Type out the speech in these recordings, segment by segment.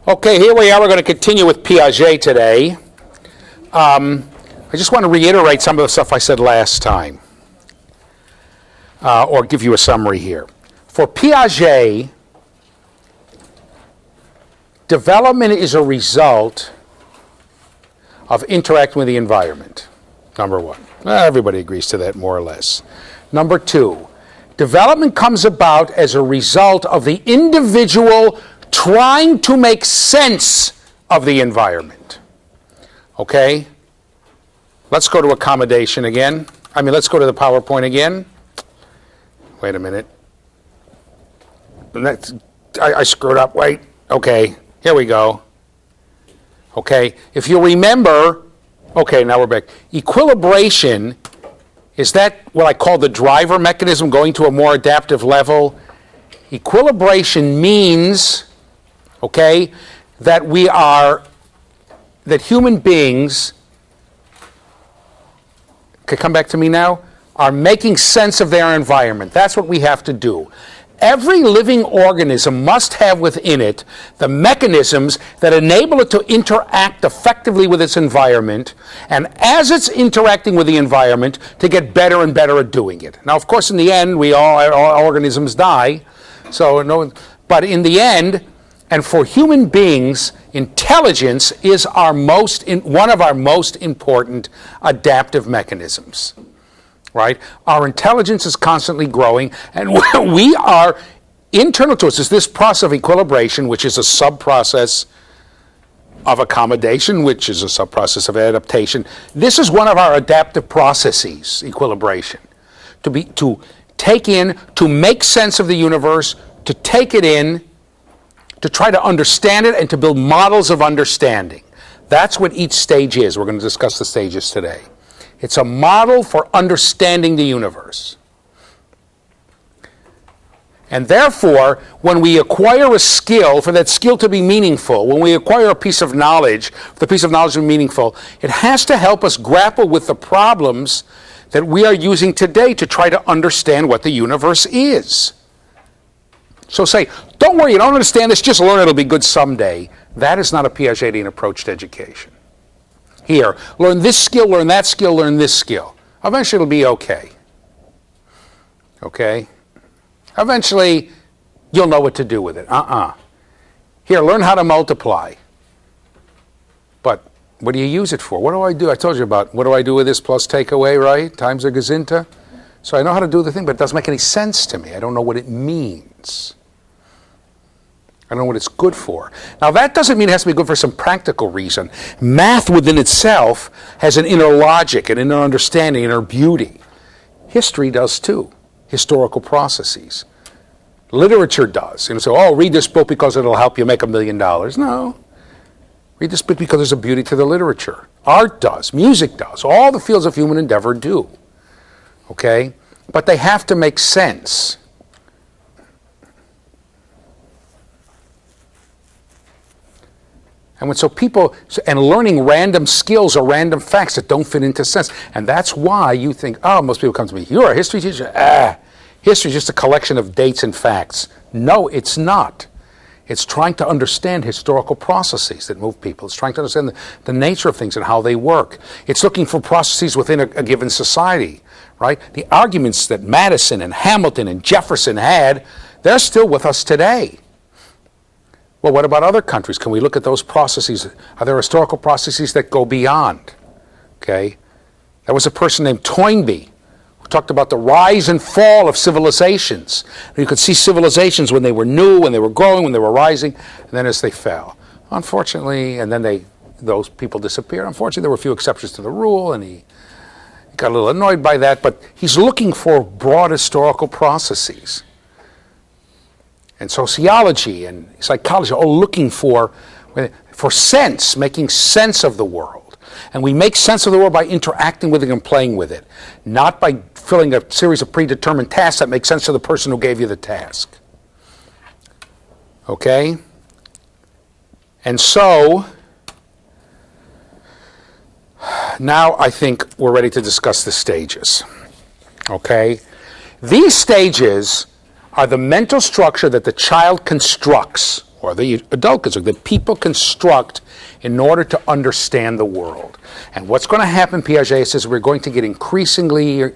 Okay, here we are. We're going to continue with Piaget today. I just want to reiterate some of the stuff I said last time, or give you a summary here. For Piaget, development is a result of interacting with the environment, number one. Everybody agrees to that, more or less. Number two, development comes about as a result of the individual trying to make sense of the environment. Okay? Let's go to accommodation again. Let's go to the PowerPoint again. Wait a minute. I screwed up. Wait. Okay. Here we go. Okay. If you remember, okay, now we're back. Equilibration, is that what I call the driver mechanism, going to a more adaptive level? Equilibration means, okay, that human beings, okay, come back to me now, are making sense of their environment. That's what we have to do. Every living organism must have within it the mechanisms that enable it to interact effectively with its environment, and as it's interacting with the environment, to get better and better at doing it. Now, of course, in the end, all organisms die, but in the end, and for human beings, intelligence is one of our most important adaptive mechanisms. Right? Our intelligence is constantly growing, and we are, internal to us is this process of equilibration, which is a sub-process of accommodation, which is a sub-process of adaptation. This is one of our adaptive processes, equilibration. To take in, to make sense of the universe, to take it in, to try to understand it, and to build models of understanding. That's what each stage is. We're going to discuss the stages today. It's a model for understanding the universe. And therefore, when we acquire a skill, for that skill to be meaningful, when we acquire a piece of knowledge, for the piece of knowledge to be meaningful, it has to help us grapple with the problems that we are using today to try to understand what the universe is. So say, don't worry, you don't understand this, just learn it, it'll be good someday. That is not a Piagetian approach to education. Here, learn this skill, learn that skill, learn this skill. Eventually it'll be okay. Okay? Eventually you'll know what to do with it. Here, learn how to multiply. But what do you use it for? What do I do? I told you about what do I do with this plus take away, right? Times a gazinta. So I know how to do the thing, but it doesn't make any sense to me. I don't know what it means. I don't know what it's good for. Now, that doesn't mean it has to be good for some practical reason. Math within itself has an inner logic, an inner understanding, inner beauty. History does too. Historical processes. Literature does. So, read this book because it'll help you make $1 million. No. Read this book because there's a beauty to the literature. Art does. Music does. All the fields of human endeavor do. Okay? But they have to make sense. And learning random skills or random facts that don't fit into sense. And that's why you think, most people come to me, you're a history teacher? History is just a collection of dates and facts. No, it's not. It's trying to understand historical processes that move people. It's trying to understand the nature of things and how they work. It's looking for processes within a given society, right? The arguments that Madison and Hamilton and Jefferson had, they're still with us today. Well, what about other countries? Can we look at those processes? Are there historical processes that go beyond? Okay? There was a person named Toynbee who talked about the rise and fall of civilizations. You could see civilizations when they were new, when they were growing, when they were rising, and then as they fell. Unfortunately, and then those people disappeared. Unfortunately, there were a few exceptions to the rule, and he got a little annoyed by that, but he's looking for broad historical processes. And sociology and psychology are all looking for sense, making sense of the world. And we make sense of the world by interacting with it and playing with it, not by filling a series of predetermined tasks that make sense to the person who gave you the task. Okay? And so, now I think we're ready to discuss the stages. Okay? These stages are the mental structure that the child constructs or the adult construct, that people construct in order to understand the world. And what's going to happen, Piaget says, we're going to get increasingly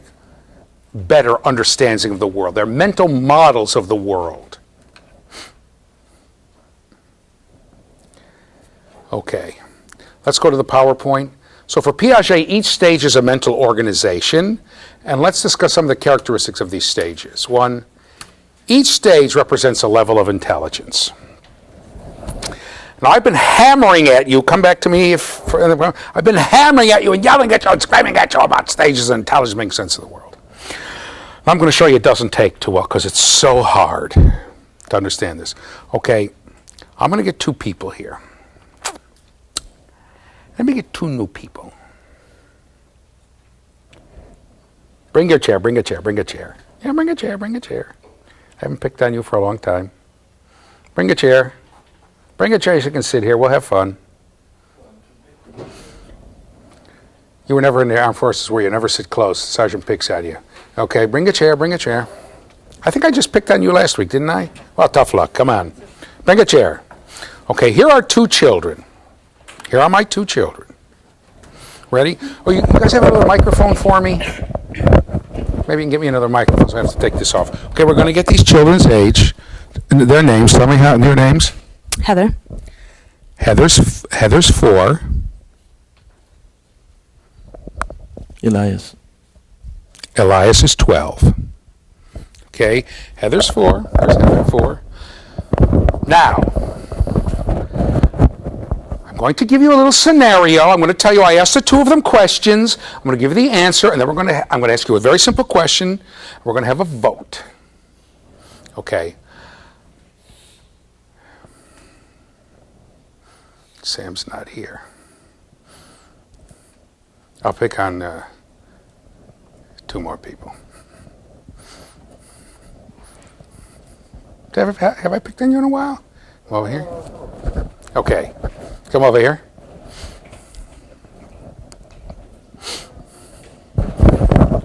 better understanding of the world. They're mental models of the world. Okay, let's go to the PowerPoint. So for Piaget, each stage is a mental organization, and let's discuss some of the characteristics of these stages. One, each stage represents a level of intelligence. Now, I've been hammering at you, come back to me I've been hammering at you and yelling at you and screaming at you about stages of intelligence making sense of the world. And I'm going to show you it doesn't take too well because it's so hard to understand this. Okay, I'm going to get two people here. Let me get two new people. Bring your chair, bring a chair, bring a chair. Yeah, bring a chair, bring a chair. I haven't picked on you for a long time. Bring a chair. Bring a chair so you can sit here. We'll have fun. You were never in the armed forces, were you? Never sit close. Sergeant picks at you. Okay, bring a chair, bring a chair. I think I just picked on you last week, didn't I? Well, tough luck. Come on. Bring a chair. Okay, here are two children. Here are my two children. Ready? Oh, you guys have another microphone for me? Maybe you can get me another microphone, so I have to take this off. Okay, we're going to get these children's age, their names. Tell me their names. Heather. Heather's 4. Elias. Elias is 12. Okay, Heather's 4. There's Heather 4. Now, I'm going to give you a little scenario. I'm going to tell you I asked the two of them questions. I'm going to give you the answer, and then I'm going to ask you a very simple question. We're going to have a vote. Okay. Sam's not here. I'll pick on two more people. Have I picked on you in a while? Come over here. Okay. Come over here.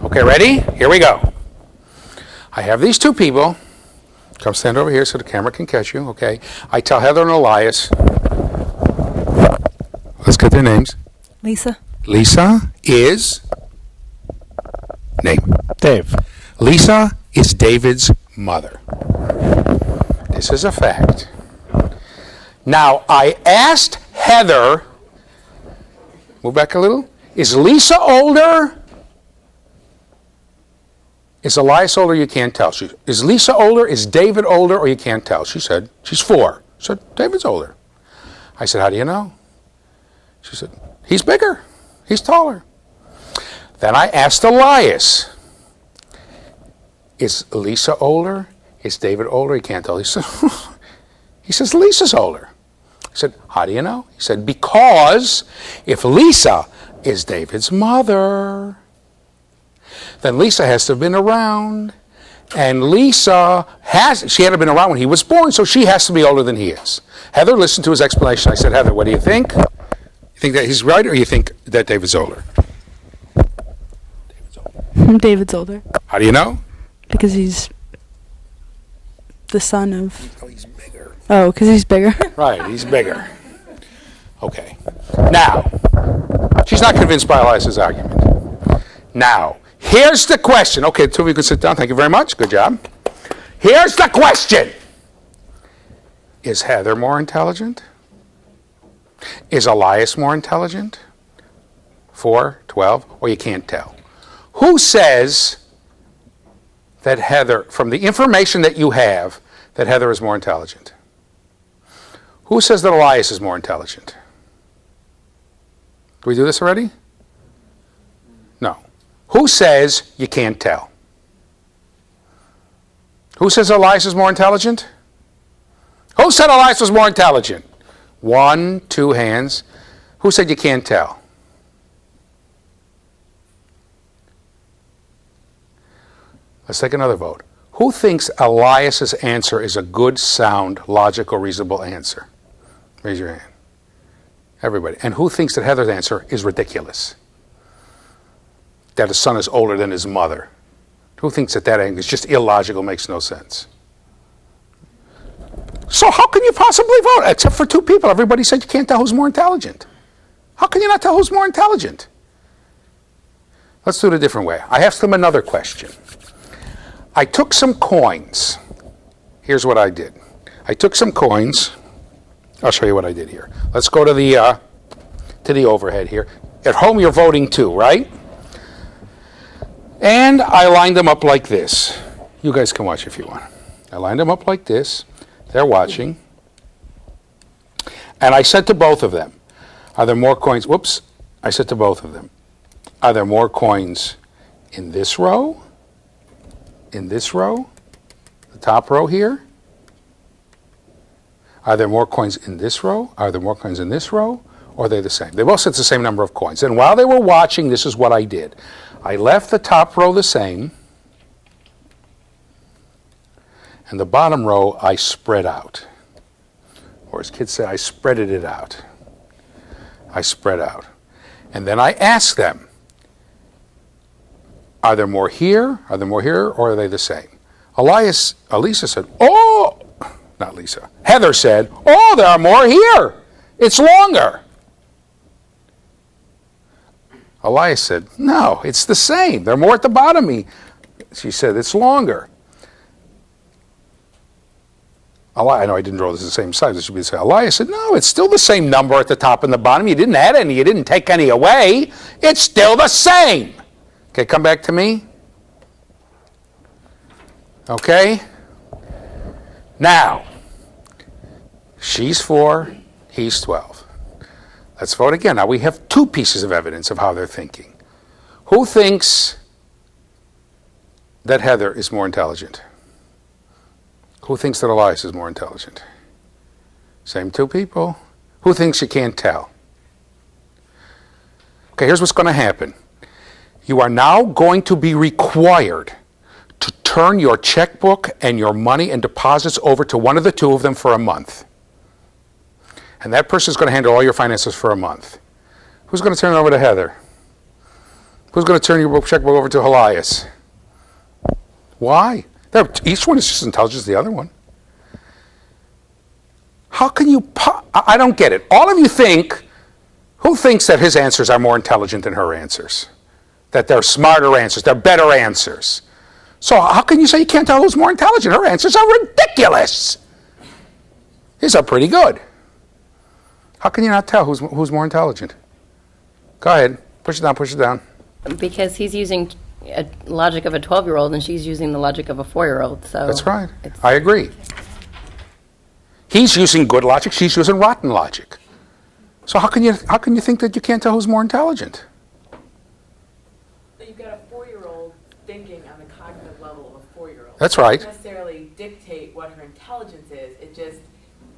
Okay, ready? Here we go. I have these two people. Come stand over here so the camera can catch you, okay? I tell Heather and Elias. Let's get their names. Lisa. Lisa is... Name. Dave. Lisa is David's mother. This is a fact. Now, I asked Heather, move back a little, is Lisa older? Is Elias older? You can't tell. Is Lisa older? Is David older? Or you can't tell. She said, she's 4. I said, David's older. I said, how do you know? She said, he's bigger. He's taller. Then I asked Elias, is Lisa older? Is David older? He can't tell. He says, Lisa's older. I said, how do you know? He said, because if Lisa is David's mother, then Lisa has to have been around. And Lisa she had been around when he was born, so she has to be older than he is. Heather listened to his explanation. I said, Heather, what do you think? You think that he's right, or you think that David's older? David's older. David's older. How do you know? Because he's the son of... Oh, he's bigger. Oh, because he's bigger. Right, he's bigger. Okay. Now, she's not convinced by Elias's argument. Now, here's the question. Okay, two of you can sit down. Thank you very much. Good job. Here's the question. Is Heather more intelligent? Is Elias more intelligent? 4, 12, or you can't tell? Who says that Heather, from the information that you have, that Heather is more intelligent? Who says that Elias is more intelligent? Did we do this already? No. Who says you can't tell? Who says Elias is more intelligent? Who said Elias was more intelligent? 1, 2 hands. Who said you can't tell? Let's take another vote. Who thinks Elias's answer is a good, sound, logical, reasonable answer? Raise your hand. Everybody. And who thinks that Heather's answer is ridiculous? That his son is older than his mother. Who thinks that is just illogical, makes no sense? So how can you possibly vote? Except for two people. Everybody said you can't tell who's more intelligent. How can you not tell who's more intelligent? Let's do it a different way. I asked them another question. I took some coins. Here's what I did. I took some coins. I'll show you what I did here. Let's go to the overhead here. At home, you're voting too, right? And I lined them up like this. You guys can watch if you want. I lined them up like this. They're watching. And I said to both of them, are there more coins? Whoops. I said to both of them, are there more coins in this row? In this row? The top row here? Are there more coins in this row? Are there more coins in this row? Or are they the same? They both said it's the same number of coins. And while they were watching, this is what I did. I left the top row the same. And the bottom row, I spread out. Or as kids say, I spreaded it out. I spread out. And then I asked them, are there more here? Are there more here? Or are they the same? Elisa said, oh, not Lisa. Heather said, oh, there are more here. It's longer. Elias said, no, it's the same. There are more at the bottom. She said, it's longer. I know I didn't draw this the same size. It should be the same. Elias said, no, it's still the same number at the top and the bottom. You didn't add any. You didn't take any away. It's still the same. Okay, come back to me. Okay? Now, she's 4, he's 12. Let's vote again. Now we have two pieces of evidence of how they're thinking. Who thinks that Heather is more intelligent? Who thinks that Elias is more intelligent? Same two people. Who thinks you can't tell? Okay, here's what's going to happen. You are now going to be required to turn your checkbook and your money and deposits over to one of the two of them for a month. And that person is going to handle all your finances for a month. Who's going to turn it over to Heather? Who's going to turn your checkbook over to Elias? Why? Each one is just as intelligent as the other one. How can you... I don't get it. All of you think... Who thinks that his answers are more intelligent than her answers? That they're smarter answers, they're better answers. So how can you say you can't tell who's more intelligent? Her answers are ridiculous. His are pretty good. How can you not tell who's more intelligent? Go ahead. Push it down, push it down. Because he's using a logic of a 12-year-old and she's using the logic of a 4-year-old. So that's right. I agree. He's using good logic, she's using rotten logic. So how can you think that you can't tell who's more intelligent? But you've got a 4-year-old thinking on the cognitive level of a 4-year-old. That's right. It doesn't necessarily dictate what her intelligence is. It just,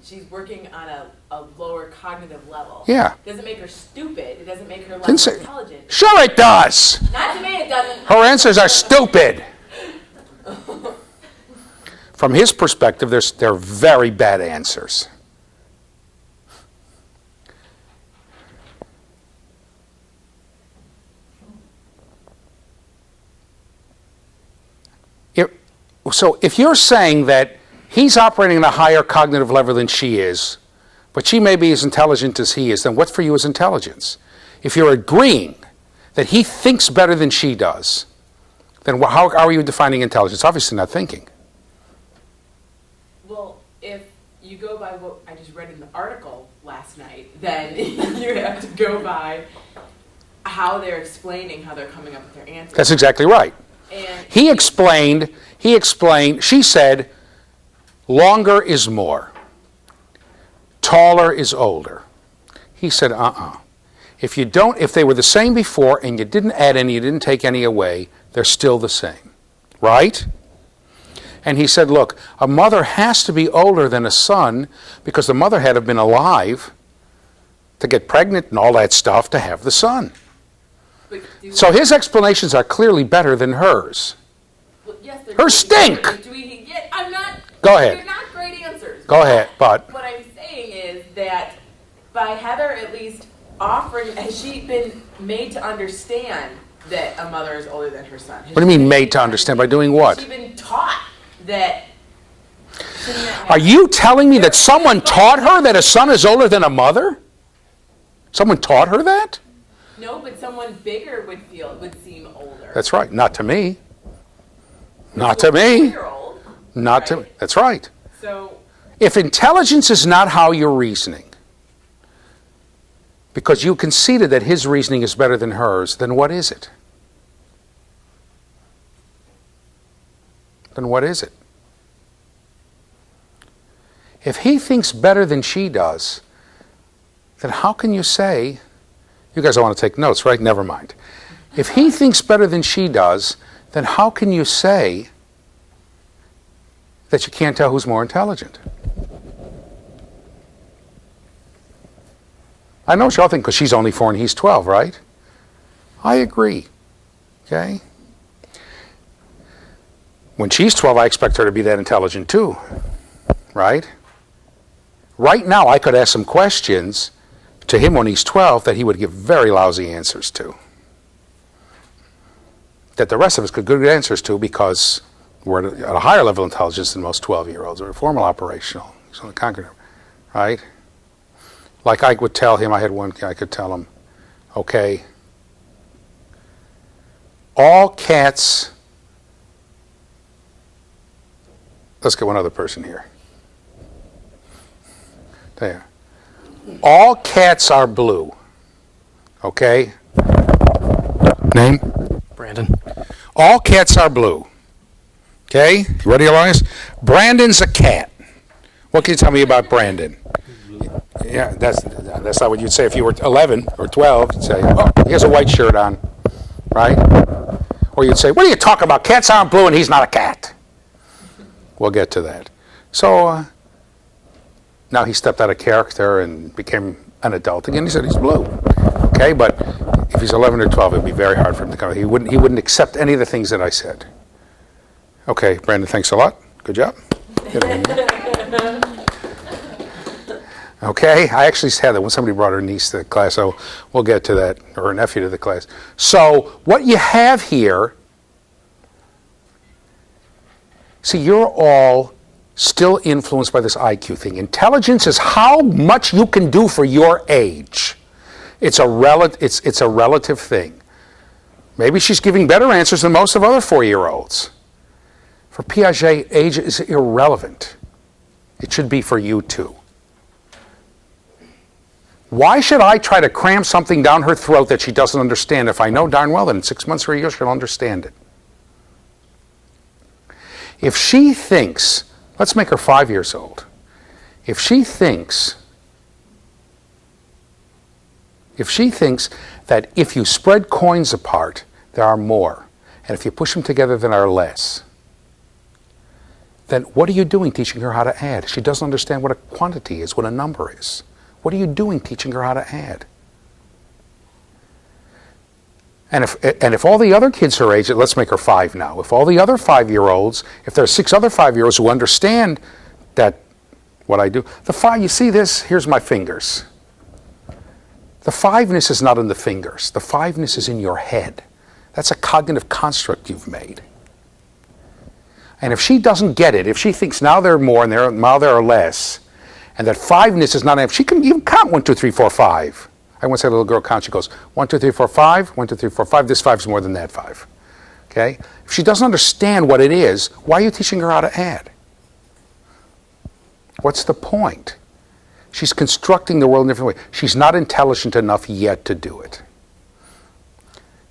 she's working on a lower cognitive level. Yeah. It doesn't make her stupid. It doesn't make her less intelligent. Sure it does. Not to me it doesn't. Her answers are stupid. From his perspective, they're very bad answers. So if you're saying that he's operating at a higher cognitive level than she is, but she may be as intelligent as he is, then what's for you as intelligence? If you're agreeing that he thinks better than she does, then how are you defining intelligence? Obviously not thinking. Well, if you go by what I just read in the article last night, then you have to go by how they're explaining how they're coming up with their answers. That's exactly right. And He explained, she said, longer is more. Taller is older. He said, If they were the same before and you didn't add any, you didn't take any away, they're still the same. Right? And he said, look, a mother has to be older than a son because the mother had to have been alive to get pregnant and all that stuff to have the son. So his explanations are clearly better than hers. Well, yes, Hers stink. I'm not. Go ahead. They're not great answers. Go ahead, but What I'm saying is that by Heather at least offering, has she been made to understand that a mother is older than her son? What do you mean made to understand? By doing what? Has she been taught that Are you telling me that someone taught her that a son is older than a mother? Someone taught her that? No, but someone bigger would seem older. That's right. Not to me. Not to me. 4-year-old, Not to me. right? That's right. So If intelligence is not how you're reasoning, because you conceded that his reasoning is better than hers, then what is it? Then what is it? If he thinks better than she does, then how can you say, you guys don't want to take notes, right? Never mind. If he thinks better than she does, then how can you say that you can't tell who's more intelligent? I know what y'all think because she's only 4 and he's 12, right? I agree. Okay? When she's 12, I expect her to be that intelligent too. Right? Right now, I could ask some questions to him when he's 12 that he would give very lousy answers to. That the rest of us could give good answers to because we're at a higher level of intelligence than most 12-year-olds. We're formal operational. He's on the cognitive. Right? Like I would tell him, I had one guy, I could tell him, okay, all cats, let's get one other person here. There. All cats are blue. Okay? Name? Brandon. All cats are blue. Okay? You ready, Elias? Brandon's a cat. What can you tell me about Brandon? Yeah, that's not what you'd say if you were 11 or 12. You'd say, oh, he has a white shirt on, right? Or you'd say, what are you talking about? Cats aren't blue and he's not a cat. We'll get to that. So now he stepped out of character and became an adult again. He said he's blue. Okay, but if he's 11 or 12, it'd be very hard for him to come. He wouldn't accept any of the things that I said. Okay, Brandon, thanks a lot. Good job. Okay, I actually had that when somebody brought her niece to the class, so we'll get to that, or her nephew to the class. So what you have here, see, you're all still influenced by this IQ thing. Intelligence is how much you can do for your age. It's a relative thing. Maybe she's giving better answers than most of other 4-year-olds. For Piaget, age is irrelevant. It should be for you too. Why should I try to cram something down her throat that she doesn't understand if I know darn well that in 6 months or a year she'll understand it? If she thinks, let's make her 5 years old. If she thinks that if you spread coins apart, there are more, and if you push them together, there are less, then what are you doing teaching her how to add? She doesn't understand what a quantity is, what a number is. What are you doing teaching her how to add? And if all the other kids her age, let's make her 5 now, if all the other 5-year-olds, if there are 6 other 5-year-olds who understand that what I do, the 5, you see this, here's my fingers. The 5-ness is not in the fingers. The 5-ness is in your head. That's a cognitive construct you've made. And if she doesn't get it, if she thinks now there are more and now there are less, and that 5-ness is not enough, she can even count 1, 2, 3, 4, 5. I once had a little girl count, she goes 1, 2, 3, 4, 5, 1, 2, 3, 4, 5, this 5 is more than that 5. Okay? If she doesn't understand what it is, why are you teaching her how to add? What's the point? She's constructing the world in a different way. She's not intelligent enough yet to do it.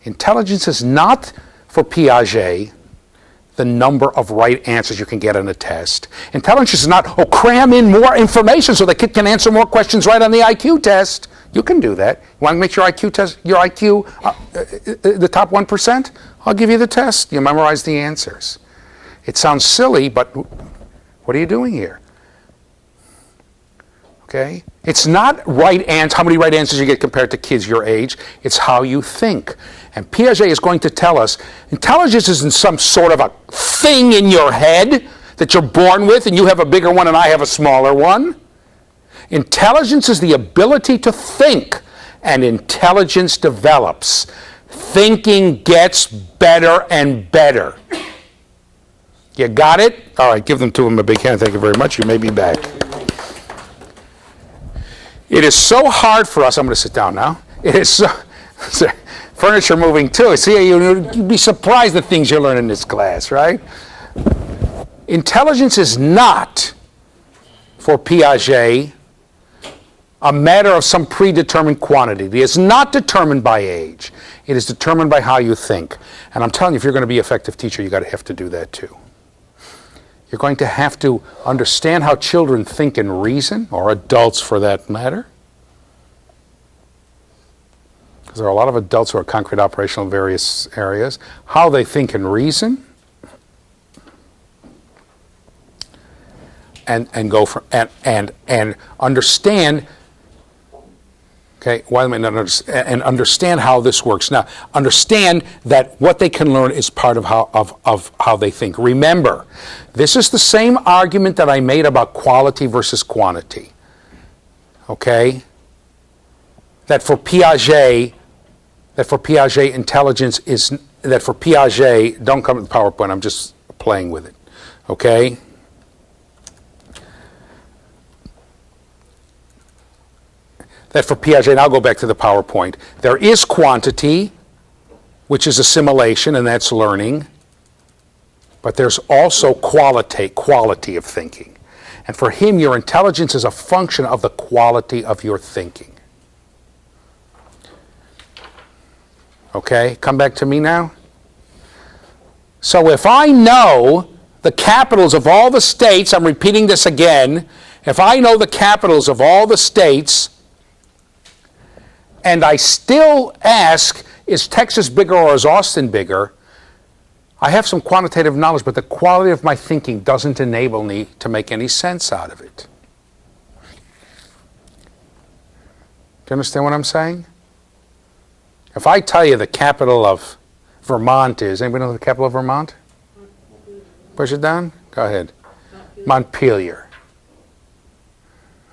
Intelligence is not, for Piaget, the number of right answers you can get on a test. Intelligence is not, cram in more information so the kid can answer more questions right on the IQ test. You can do that. You want to make your IQ test, your IQ the top 1%? I'll give you the test. You memorize the answers. It sounds silly, but what are you doing here? Okay? It's not how many right answers you get compared to kids your age. It's how you think. And Piaget is going to tell us intelligence isn't some sort of a thing in your head that you're born with and you have a bigger one and I have a smaller one. Intelligence is the ability to think, and intelligence develops. Thinking gets better and better. You got it? All right, give them to him a big hand. Thank you very much. You may be back. It is so hard for us. I'm going to sit down now. It is so... Furniture moving too. See, you'd be surprised at things you learn in this class, right? Intelligence is not, for Piaget, a matter of some predetermined quantity. It is not determined by age. It is determined by how you think. And I'm telling you, if you're going to be an effective teacher, you're going to have to do that too. You're going to have to understand how children think and reason, or adults for that matter. Because there are a lot of adults who are concrete operational in various areas. How they think and reason. And go for and understand. Okay, why and understand how this works. Now, understand that what they can learn is part of how they think. Remember, this is the same argument that I made about quality versus quantity. Okay, that for Piaget, intelligence is that for Piaget. Don't come to the PowerPoint. I'm just playing with it. Okay. That for Piaget, and I'll go back to the PowerPoint, there is quantity, which is assimilation, and that's learning. But there's also quality of thinking. And for him, your intelligence is a function of the quality of your thinking. Okay, come back to me now. So if I know the capitals of all the states, I'm repeating this again, if I know the capitals of all the states, and I still ask, is Texas bigger or is Austin bigger? I have some quantitative knowledge, but the quality of my thinking doesn't enable me to make any sense out of it. Do you understand what I'm saying? If I tell you the capital of Vermont is, anybody know the capital of Vermont? Push it down? Go ahead. Montpelier.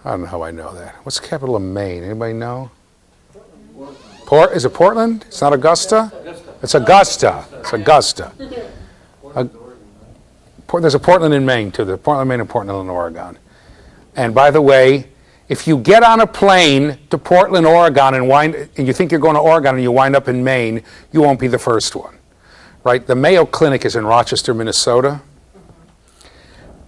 I don't know how I know that. What's the capital of Maine? Anybody know? Is it Portland? It's not Augusta? It's Augusta. It's Augusta. There's a Portland in Maine, too. There's Portland, Maine, and Portland in Oregon. And by the way, if you get on a plane to Portland, Oregon, and you think you're going to Oregon and you wind up in Maine, you won't be the first one. Right? The Mayo Clinic is in Rochester, Minnesota.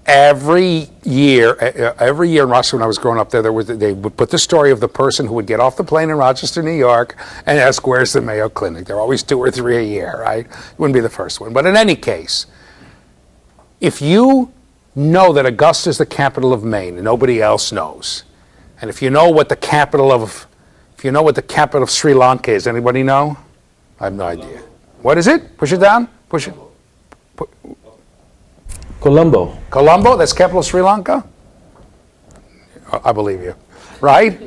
Every year in Rochester when I was growing up there, they would put the story of the person who would get off the plane in Rochester, New York, and ask, where's the Mayo Clinic? There are always 2 or 3 a year, right? You wouldn't be the first one. But in any case, if you know that Augusta is the capital of Maine and nobody else knows, and if you know what the capital of Sri Lanka is, anybody know? I have no idea. What is it? Push it down. Push it. Colombo. Colombo, that's capital of Sri Lanka? I believe you. Right?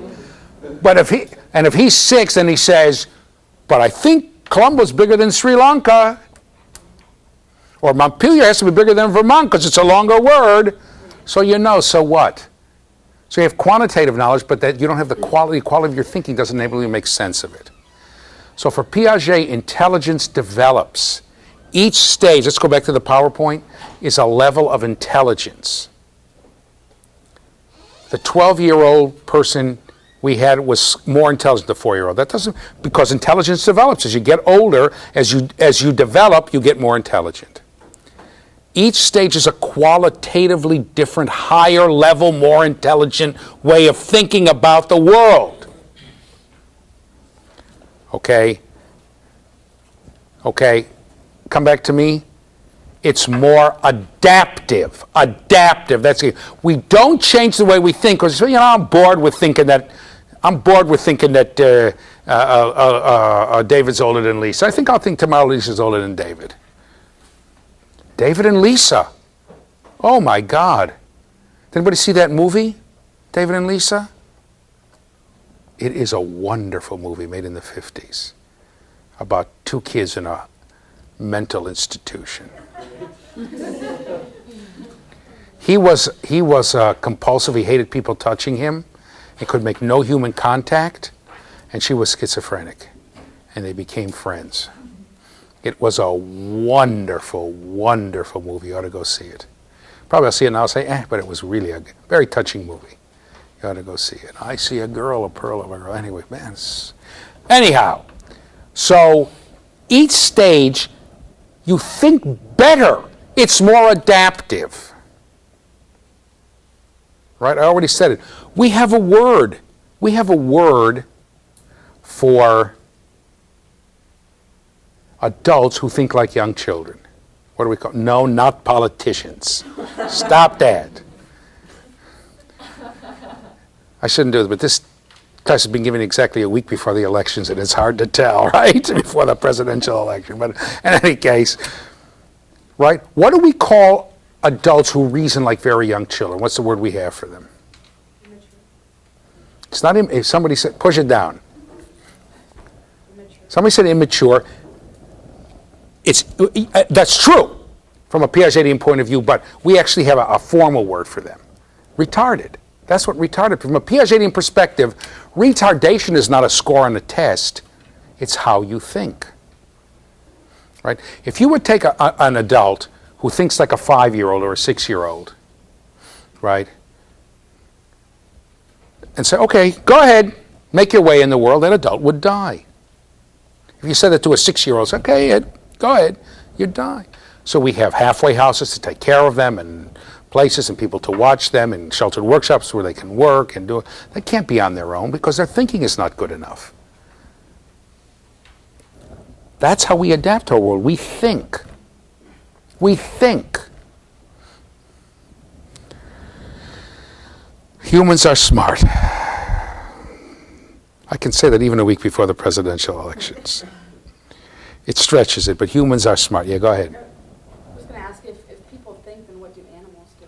But if he's 6 and he says, but I think Colombo's bigger than Sri Lanka, or Montpelier has to be bigger than Vermont because it's a longer word, so you know, so what? So you have quantitative knowledge, but that you don't have the quality of your thinking doesn't enable you to make sense of it. So for Piaget, intelligence develops. Each stage, let's go back to the PowerPoint, is a level of intelligence. The 12-year-old person we had was more intelligent than the 4-year-old. That doesn't, because intelligence develops. As you get older, as you develop, you get more intelligent. Each stage is a qualitatively different, higher level, more intelligent way of thinking about the world. Okay? Okay? Come back to me. It's more adaptive. Adaptive. That's it. We don't change the way we think because I'm bored with thinking that David's older than Lisa. I think I'll think tomorrow Lisa's older than David. David and Lisa. Oh my God. Did anybody see that movie, David and Lisa? It is a wonderful movie made in the 50s about 2 kids in a mental institution. He was compulsive. He hated people touching him. He could make no human contact. And she was schizophrenic. And they became friends. It was a wonderful, wonderful movie. You ought to go see it. Probably I'll see it now and say, but it was really a very touching movie. You ought to go see it. I see a girl, a pearl of a girl. Anyway, man. Anyhow, so each stage, you think better. It's more adaptive. Right? I already said it. We have a word. We have a word for adults who think like young children. What do we call it? No, not politicians. Stop that. I shouldn't do it, but this class has been given exactly a week before the elections, and it's hard to tell, right? Before the presidential election. But in any case, right? What do we call adults who reason like very young children? What's the word we have for them? Immature. It's not, if somebody said, push it down. Immature. Somebody said immature. That's true from a Piagetian point of view, but we actually have a formal word for them. Retarded. That's what retarded. From a Piagetian perspective, retardation is not a score on a test. It's how you think. Right? If you would take an adult who thinks like a 5-year-old or a 6-year-old, right, and say, okay, go ahead, make your way in the world, that adult would die. If you said that to a 6-year-old, say, okay, Ed, go ahead, you'd die. So we have halfway houses to take care of them and places and people to watch them and sheltered workshops where they can work and do it. They can't be on their own because their thinking is not good enough. That's how we adapt to our world. We think. We think. Humans are smart. I can say that even a week before the presidential elections. It stretches it, but humans are smart. Yeah, go ahead. I was going to ask if people think, then what do animals do?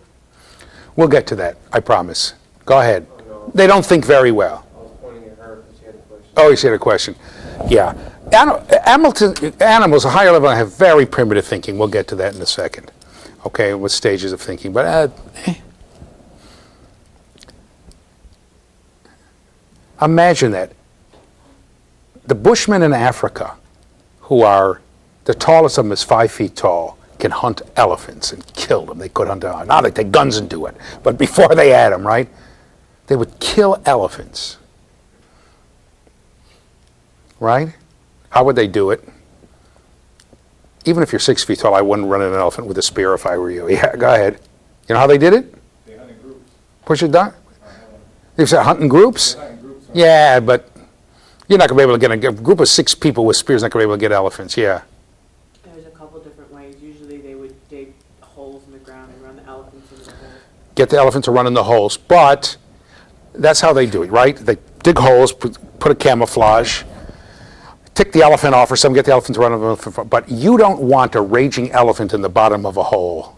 We'll get to that, I promise. Go ahead. They don't think very well. I was pointing at her because she had a question. Oh, she had a question. Yeah. Animals, a higher level, have very primitive thinking. We'll get to that in a second. Okay, with stages of thinking. But imagine that. The Bushmen in Africa, who are, the tallest of them is 5 feet tall, can hunt elephants and kill them. They could hunt them. Now they take guns and do it. But before they had them, right, they would kill elephants. Right? How would they do it? Even if you're 6 feet tall, I wouldn't run at an elephant with a spear if I were you. Yeah, go ahead. You know how they did it? They hunt in groups. Push it down? They said hunt in groups? They hunt in groups. Yeah, but you're not going to be able to get a group of 6 people with spears. Not going to be able to get elephants. Yeah. There's a couple different ways. Usually they would dig holes in the ground and run the elephants into the holes. Get the elephant to run in the holes, but that's how they do it, right? They dig holes, put a camouflage, tick the elephant off or something, get the elephant to run over. But you don't want a raging elephant in the bottom of a hole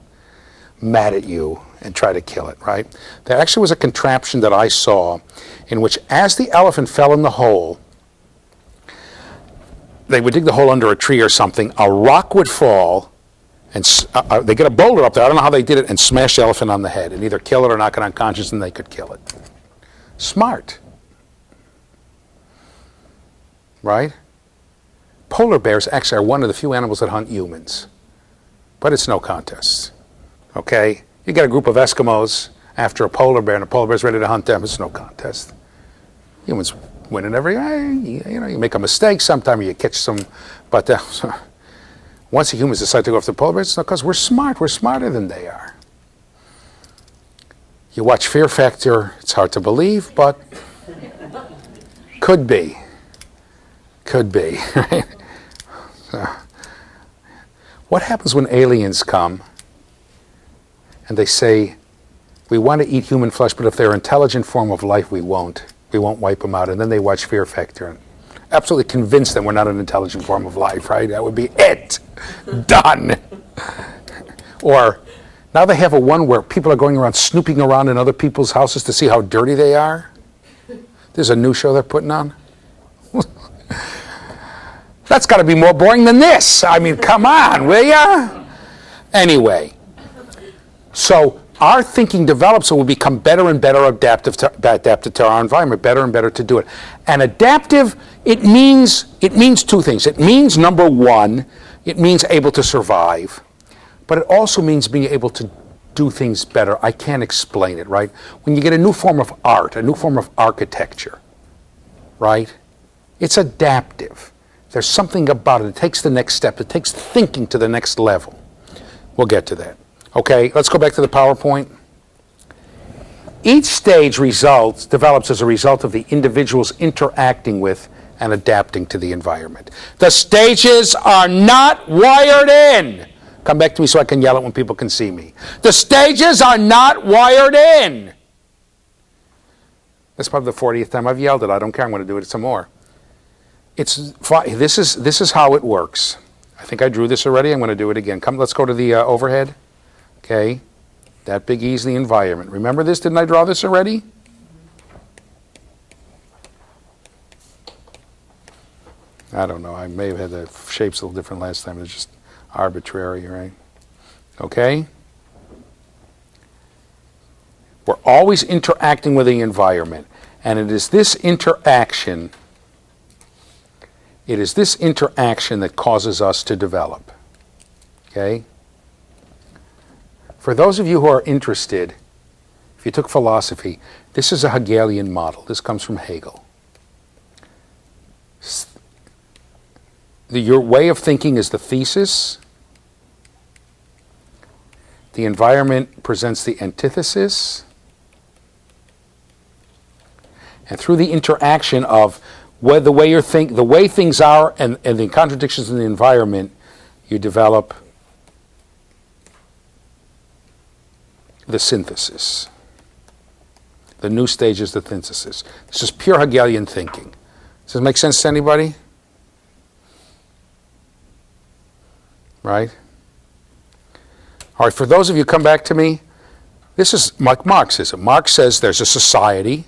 mad at you and try to kill it, right? There actually was a contraption that I saw in which as the elephant fell in the hole, they would dig the hole under a tree or something, a rock would fall, and they get a boulder up there, I don't know how they did it, and smash the elephant on the head and either kill it or knock it unconscious, and they could kill it. Smart. Right? Polar bears actually are one of the few animals that hunt humans. But it's no contest. Okay? You get a group of Eskimos after a polar bear, and a polar bear's ready to hunt them. It's no contest. Humans win in every way. You know, you make a mistake sometime, you catch some. But once the humans decide to go after the polar bears, it's not because we're smart. We're smarter than they are. You watch Fear Factor, it's hard to believe, but could be. Could be. Right? What happens when aliens come and they say, we want to eat human flesh, but if they're an intelligent form of life, we won't. We won't wipe them out. And then they watch Fear Factor and absolutely convince them we're not an intelligent form of life, right? That would be it. Done. Or now they have a one where people are going around snooping around in other people's houses to see how dirty they are. There's a new show they're putting on. That's got to be more boring than this. I mean, come on, will ya? Anyway, so our thinking develops and we become better and better adaptive to our environment, better and better to do it. And adaptive, it means two things. It means, number one, It means able to survive, but it also means being able to do things better. I can't explain it, right? When you get a new form of art, a new form of architecture, right? It's adaptive. There's something about it. It takes the next step. It takes thinking to the next level. We'll get to that. Okay, let's go back to the PowerPoint. Each stage develops as a result of the individuals interacting with and adapting to the environment. The stages are not wired in. Come back to me so I can yell it when people can see me. The stages are not wired in. That's probably the 40th time I've yelled it. I don't care. I'm going to do it some more. This is how it works. I think I drew this already. I'm going to do it again. Come, let's go to the overhead. Okay. That big E is the environment. Remember this? Didn't I draw this already? I don't know. I may have had the shapes a little different last time. It's just arbitrary, right? Okay? We're always interacting with the environment. And it is this interaction that causes us to develop. Okay? For those of you who are interested, if you took philosophy, this is a Hegelian model. This comes from Hegel. Your way of thinking is the thesis. The environment presents the antithesis. And through the interaction of the way things are and the contradictions in the environment, you develop the synthesis. The new stage is the synthesis. This is pure Hegelian thinking. Does this make sense to anybody? Right? All right, for those of you who come back to me, this is like Marxism. Marx says there's a society.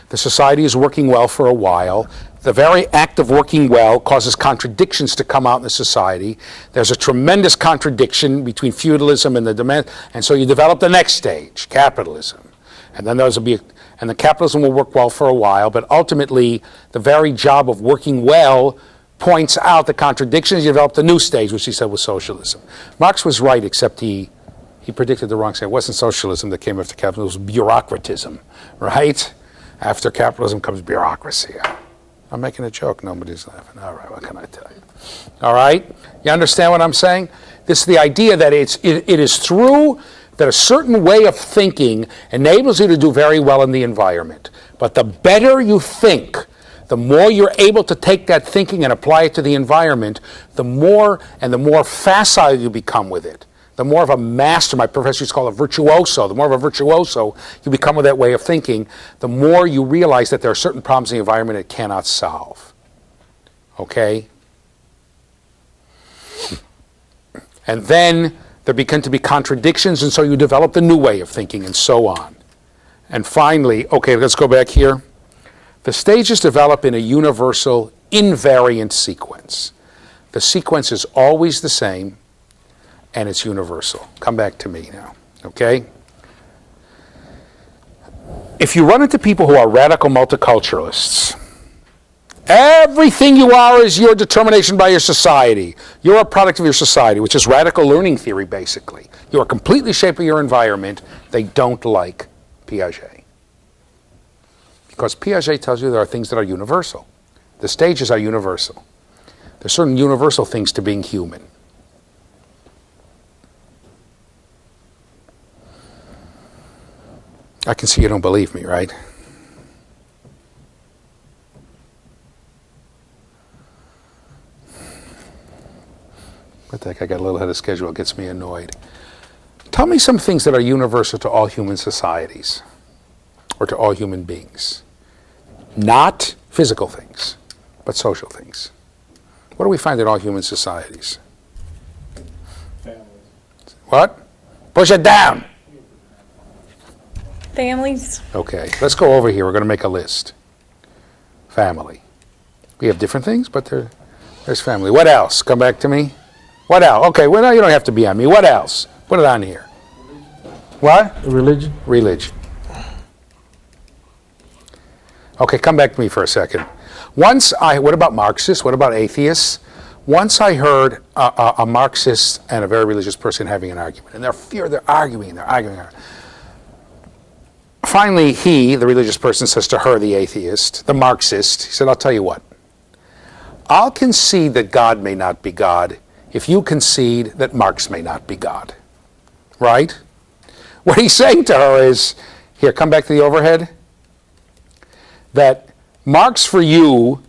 The society is working well for a while. The very act of working well causes contradictions to come out in the society. There's a tremendous contradiction between feudalism and the demand, and so you develop the next stage, capitalism. And then and the capitalism will work well for a while, but ultimately the very job of working well points out the contradictions. You develop the new stage, which he said was socialism. Marx was right, except he predicted the wrong thing. It wasn't socialism that came after capitalism, it was bureaucratism, right? After capitalism comes bureaucracy. I'm making a joke. Nobody's laughing. All right, what can I tell you? All right? You understand what I'm saying? This is the idea that it is through that a certain way of thinking enables you to do very well in the environment. But the better you think, the more you're able to take that thinking and apply it to the environment, the more facile you become with it. The more of a master, my professor used to call it virtuoso, the more of a virtuoso you become with that way of thinking, the more you realize that there are certain problems in the environment it cannot solve. Okay? And then there begin to be contradictions, and so you develop the new way of thinking, and so on. And finally, okay, let's go back here. The stages develop in a universal, invariant sequence. The sequence is always the same, and it's universal. Come back to me now, okay? If you run into people who are radical multiculturalists, everything you are is your determination by your society. You're a product of your society, which is radical learning theory, basically. You are completely shaped by your environment. They don't like Piaget. Because Piaget tells you there are things that are universal. The stages are universal. There's certain universal things to being human. I can see you don't believe me, right? What the heck, I got a little ahead of schedule. It gets me annoyed. Tell me some things that are universal to all human societies or to all human beings. Not physical things, but social things. What do we find in all human societies? Families. What? Push it down. Families. Okay, let's go over here. We're going to make a list. Family. We have different things, but there's family. What else? Come back to me. What else? Okay, well, no, you don't have to be on me. What else? Put it on here. What? Religion? Religion. Okay, come back to me for a second. What about Marxists? What about atheists? Once I heard a Marxist and a very religious person having an argument, and they're arguing. Finally, the religious person, says to her, the atheist, the Marxist, he said, I'll tell you what. I'll concede that God may not be God if you concede that Marx may not be God. Right? What he's saying to her is, here, come back to the overhead, that Marx for you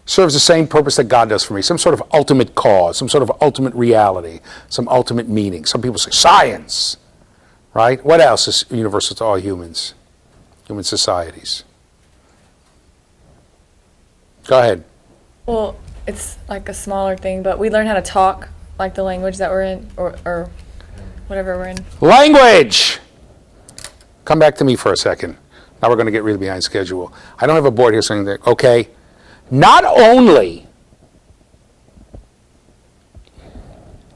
serves the same purpose that God does for me, some sort of ultimate cause, some sort of ultimate reality, some ultimate meaning. Some people say science, right? What else is universal to all humans, human societies? Go ahead. Well, it's like a smaller thing, but we learn how to talk, like the language that we're in, or whatever we're in. Language! Come back to me for a second. Now we're going to get really behind schedule. I don't have a board here saying that, okay, not only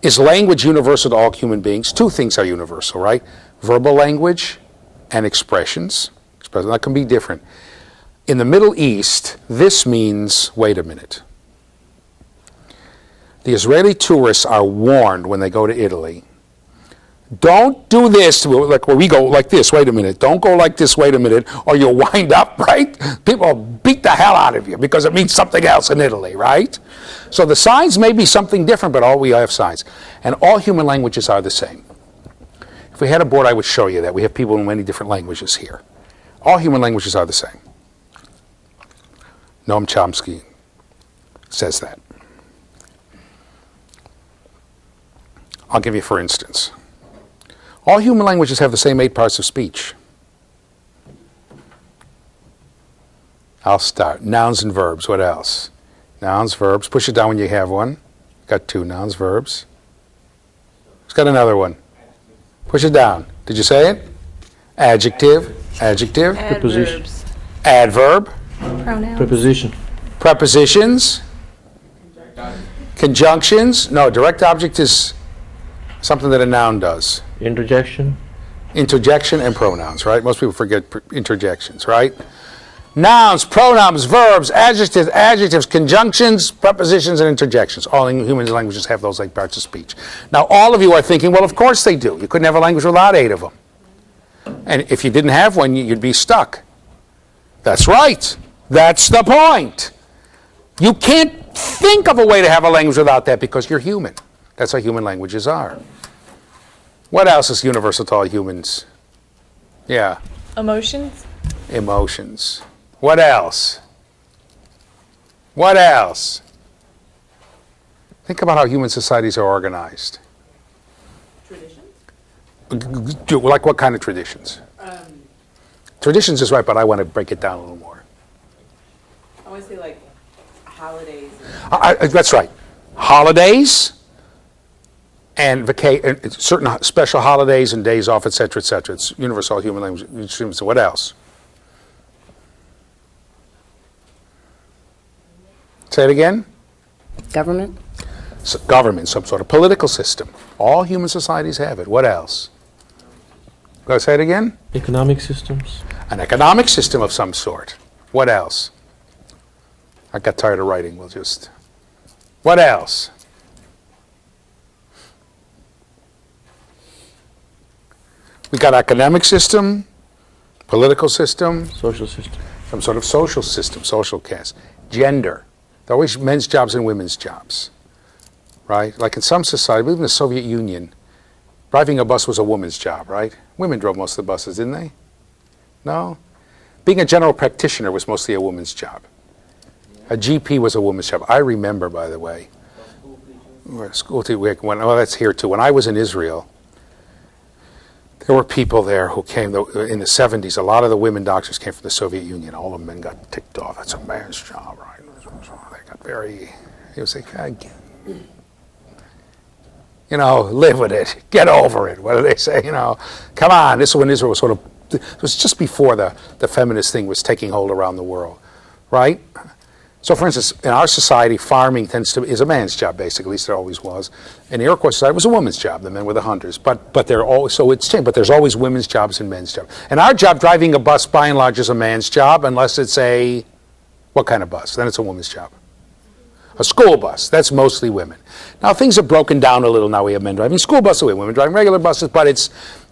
is language universal to all human beings, two things are universal, right? Verbal language and expressions. That can be different. In the Middle East, this means, wait a minute. The Israeli tourists are warned when they go to Italy, don't do this, like where we go like this, wait a minute. Don't go like this, wait a minute, or you'll wind up, right? People beat the hell out of you because it means something else in Italy, right? So the signs may be something different, but all we have signs. And all human languages are the same. If we had a board, I would show you that. We have people in many different languages here. All human languages are the same. Noam Chomsky says that. I'll give you for instance. All human languages have the same 8 parts of speech. I'll start. Nouns and verbs. What else? Nouns, verbs. Push it down when you have one. Got 2 nouns, verbs. Who's got another one? Push it down. Did you say it? Adjective. Adjective. Preposition. Adverb. Pronouns. Preposition. Prepositions. Conjunctions. No, direct object is something that a noun does. Interjection. Interjection and pronouns, right? Most people forget interjections, right? Nouns, pronouns, verbs, adjectives, conjunctions, prepositions, and interjections. All human languages have those 8 parts of speech. Now, all of you are thinking, well, of course they do. You couldn't have a language without 8 of them. And if you didn't have one, you'd be stuck. That's right. That's the point. You can't think of a way to have a language without that because you're human. That's how human languages are. What else is universal to all humans? Yeah. Emotions? Emotions. What else? What else? Think about how human societies are organized. Traditions? Like what kind of traditions? Traditions is right, but I want to break it down a little more. I want to say like holidays. That's right. Holidays and certain special holidays and days off, etc., etc. It's universal human language. So what else? Say it again. Government? So government, some sort of political system. All human societies have it. What else? Go say it again. Economic systems. An economic system of some sort. What else? I got tired of writing. We'll just. What else? We got academic system, political system, Social system. some sort of social system, social caste, gender. There are always men's jobs and women's jobs, right? Like in some society, even the Soviet Union, driving a bus was a woman's job, right? Women drove most of the buses, didn't they? No? Being a general practitioner was mostly a woman's job. A GP was a woman's job. I remember, by the way, school teacher, well, that's here too. When I was in Israel, there were people there who came in the 70s. A lot of the women doctors came from the Soviet Union. All the men got ticked off. That's a man's job, right? They got very, he was like, you know, live with it. Get over it. What do they say? You know, come on. This is when Israel was sort of, it was just before the feminist thing was taking hold around the world, right? So, for instance, in our society, farming is a man's job, basically. At least it always was. In the Iroquois society, it was a woman's job. The men were the hunters. But they're always, so it's changed. But there's always women's jobs and men's jobs. And our job, driving a bus, by and large, is a man's job, unless it's what kind of bus? Then it's a woman's job. A school bus, that's mostly women. Now things have broken down a little now. We have men driving school buses, we have women driving regular buses, but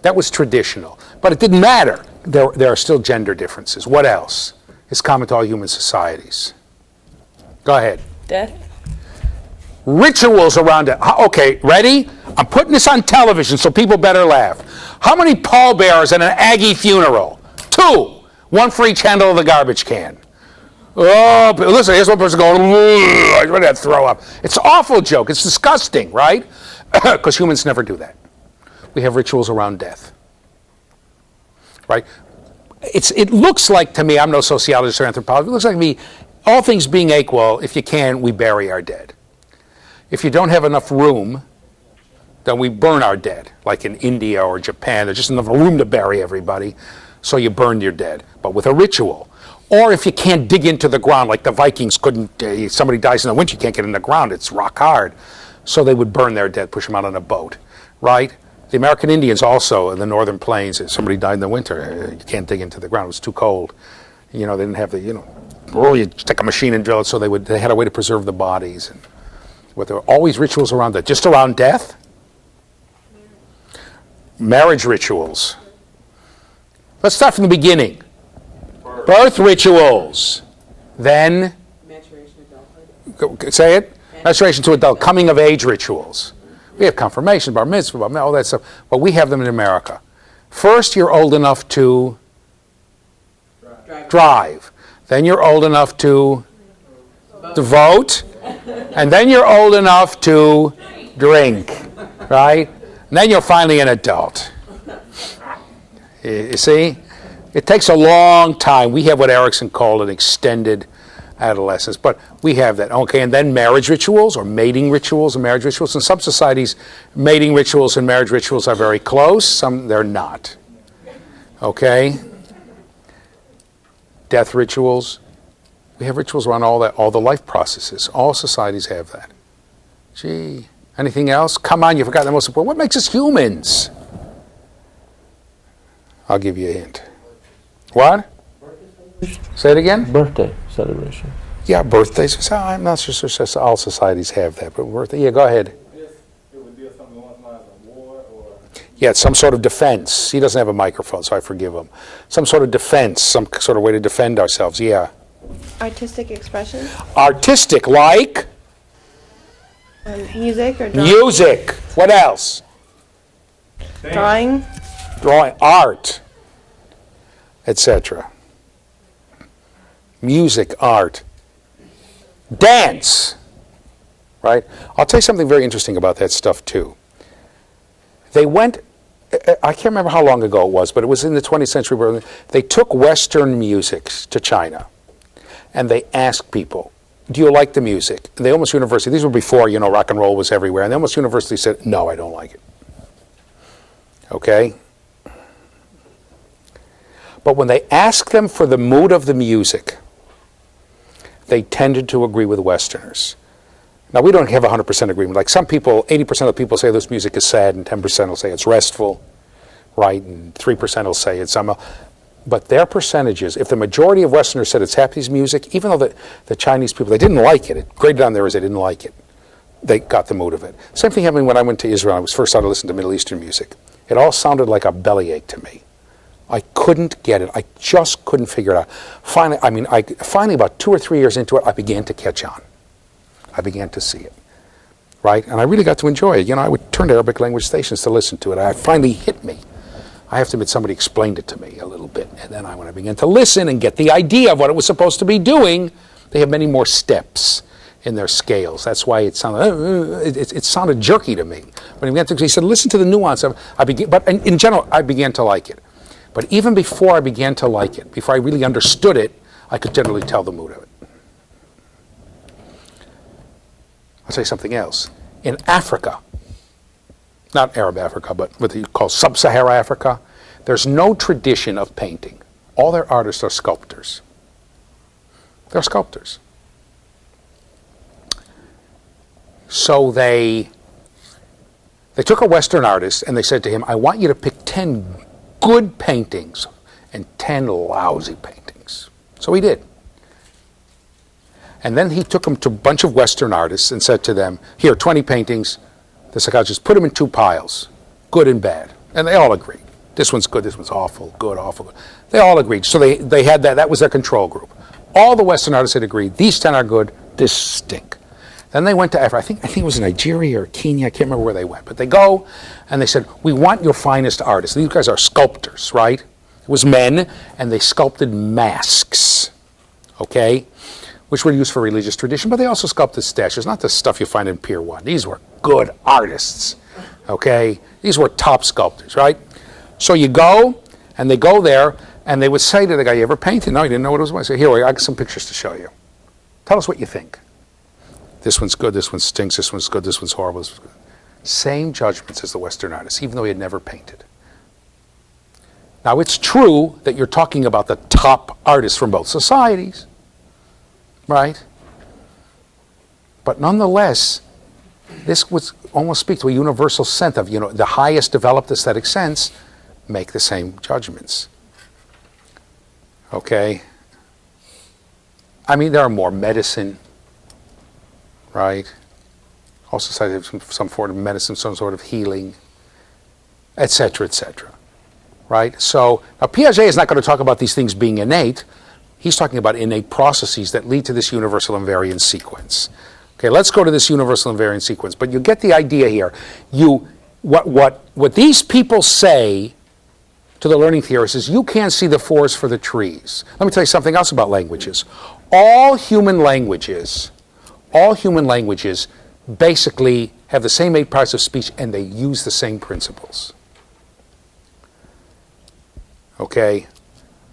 that was traditional. But it didn't matter. There are still gender differences. What else is common to all human societies? Go ahead. Death. Rituals around it. Okay, ready? I'm putting this on television, so people better laugh. How many pallbearers at an Aggie funeral? 2. 1 for each handle of the garbage can. Oh, listen, here's one person going, I'm ready to throw up. It's an awful joke. It's disgusting, right? Because humans never do that. We have rituals around death. Right? It looks like to me, I'm no sociologist or anthropologist, it looks like to me, all things being equal, if you can, we bury our dead. If you don't have enough room, then we burn our dead, like in India or Japan. There's just enough room to bury everybody, so you burn your dead, but with a ritual. Or if you can't dig into the ground, like the Vikings couldn't, somebody dies in the winter, you can't get in the ground, it's rock hard. So they would burn their dead, push them out on a boat, right? The American Indians also, in the northern plains, if somebody died in the winter, you can't dig into the ground, it was too cold. They didn't have the, you take a machine and drill it, so they had a way to preserve the bodies. And there were always rituals around that. Just around death? Marriage rituals. Let's start from the beginning. Birth rituals. Then, Maturation, adulthood. say it. Maturation to adult. Coming of age rituals. We have confirmation, bar mitzvah, all that stuff. But we have them in America. First, you're old enough to drive. Then you're old enough to vote. And then you're old enough to drink. Right? And then you're finally an adult. You see? It takes a long time. We have what Erickson called an extended adolescence, but we have that. Okay, and then marriage rituals or mating rituals and marriage rituals. In some societies, mating rituals and marriage rituals are very close. Some, they're not. Okay? Death rituals. We have rituals around all that, all the life processes. All societies have that. Gee, anything else? Come on, you forgot the most important. What makes us humans? I'll give you a hint. What? Say it again? Birthday celebration. Yeah, birthdays. I'm not sure all societies have that, but birthday. Yeah, go ahead. It would be something along the lines of war or... Yeah, it's some sort of defense. He doesn't have a microphone, so I forgive him. Some sort of defense, some sort of way to defend ourselves. Yeah. Artistic expression? Artistic, like? Music or drawing? Music. What else? Drawing? Drawing, art, etc. Music, art, dance, right? I'll tell you something very interesting about that stuff too. They went, I can't remember how long ago it was, but it was in the 20th century where they took Western music to China and they asked people, do you like the music? And they almost universally, these were before, rock and roll was everywhere, and they almost universally said, no, I don't like it. Okay? But when they asked them for the mood of the music, they tended to agree with Westerners. Now, we don't have 100% agreement. Like some people, 80% of the people say this music is sad, and 10% will say it's restful, right? And 3% will say it's somehow. But their percentages, if the majority of Westerners said it's happy music, even though the Chinese people, they didn't like it, it graded on there as they didn't like it, they got the mood of it. Same thing happened when I went to Israel. I was first started listening to Middle Eastern music. It all sounded like a bellyache to me. I couldn't get it. I just couldn't figure it out. Finally, about 2 or 3 years into it, I began to catch on. I began to see it, right? And I really got to enjoy it. I would turn to Arabic language stations to listen to it. It finally hit me. I have to admit, somebody explained it to me a little bit. And then when I began to listen and get the idea of what it was supposed to be doing, they have many more steps in their scales. That's why it sounded, it sounded jerky to me. When he said, listen to the nuance of it. But in general, I began to like it. But even before I began to like it, before I really understood it, I could generally tell the mood of it. I'll tell you something else. In Africa, not Arab Africa, but what you call sub-Sahara Africa, there's no tradition of painting. All their artists are sculptors. They're sculptors. So they took a Western artist and they said to him, I want you to pick 10 good paintings and 10 lousy paintings. So he did. And then he took them to a bunch of Western artists and said to them, here, 20 paintings. The psychologist put them in 2 piles, good and bad. And they all agreed. This one's good, this one's awful, good, awful. Good. They all agreed. So they had that was their control group. All the Western artists had agreed, these 10 are good, this stink. Then they went to Africa. I think it was Nigeria or Kenya. I can't remember where they went. But they go and they said, we want your finest artists. These guys are sculptors, right? It was men, and they sculpted masks, okay, which were used for religious tradition. But they also sculpted statues, not the stuff you find in Pier 1. These were good artists, okay? These were top sculptors, right? So you go, and they go there, and they would say to the guy, you ever painted? No, he didn't know what it was. I said, here, I got some pictures to show you. Tell us what you think. This one's good, this one stinks, this one's good, this one's horrible. This one's good. Same judgments as the Western artists, even though he had never painted. Now, it's true that you're talking about the top artists from both societies, right? But nonetheless, this would almost speak to a universal sense of, the highest developed aesthetic sense make the same judgments. Okay? I mean, there are more medicine, right? All societies have some form of medicine, some sort of healing, etc., etc. Right? So, now Piaget is not going to talk about these things being innate. He's talking about innate processes that lead to this universal invariant sequence. Okay, let's go to this universal invariant sequence. But you get the idea here. What these people say to the learning theorists is you can't see the forest for the trees. Let me tell you something else about languages. All human languages basically have the same 8 parts of speech, and they use the same principles. Okay?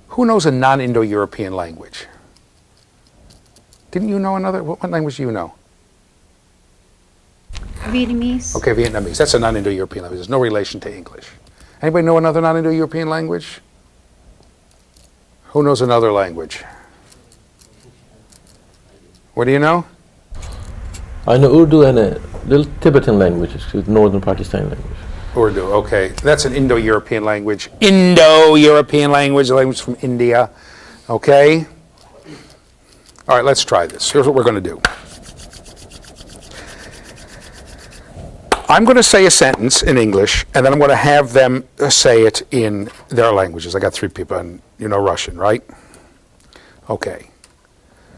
Who knows a non-Indo-European language? Didn't you know another? What language do you know? Vietnamese. Okay, Vietnamese. That's a non-Indo-European language. There's no relation to English. Anybody know another non-Indo-European language? Who knows another language? What do you know? I know Urdu and a little Tibetan language, it's northern Pakistan language. Urdu, okay. That's an Indo-European language. Indo-European language, a language from India. Okay? All right, let's try this. Here's what we're going to do. I'm going to say a sentence in English, and then I'm going to have them say it in their languages. I got 3 people, and you know Russian, right? Okay.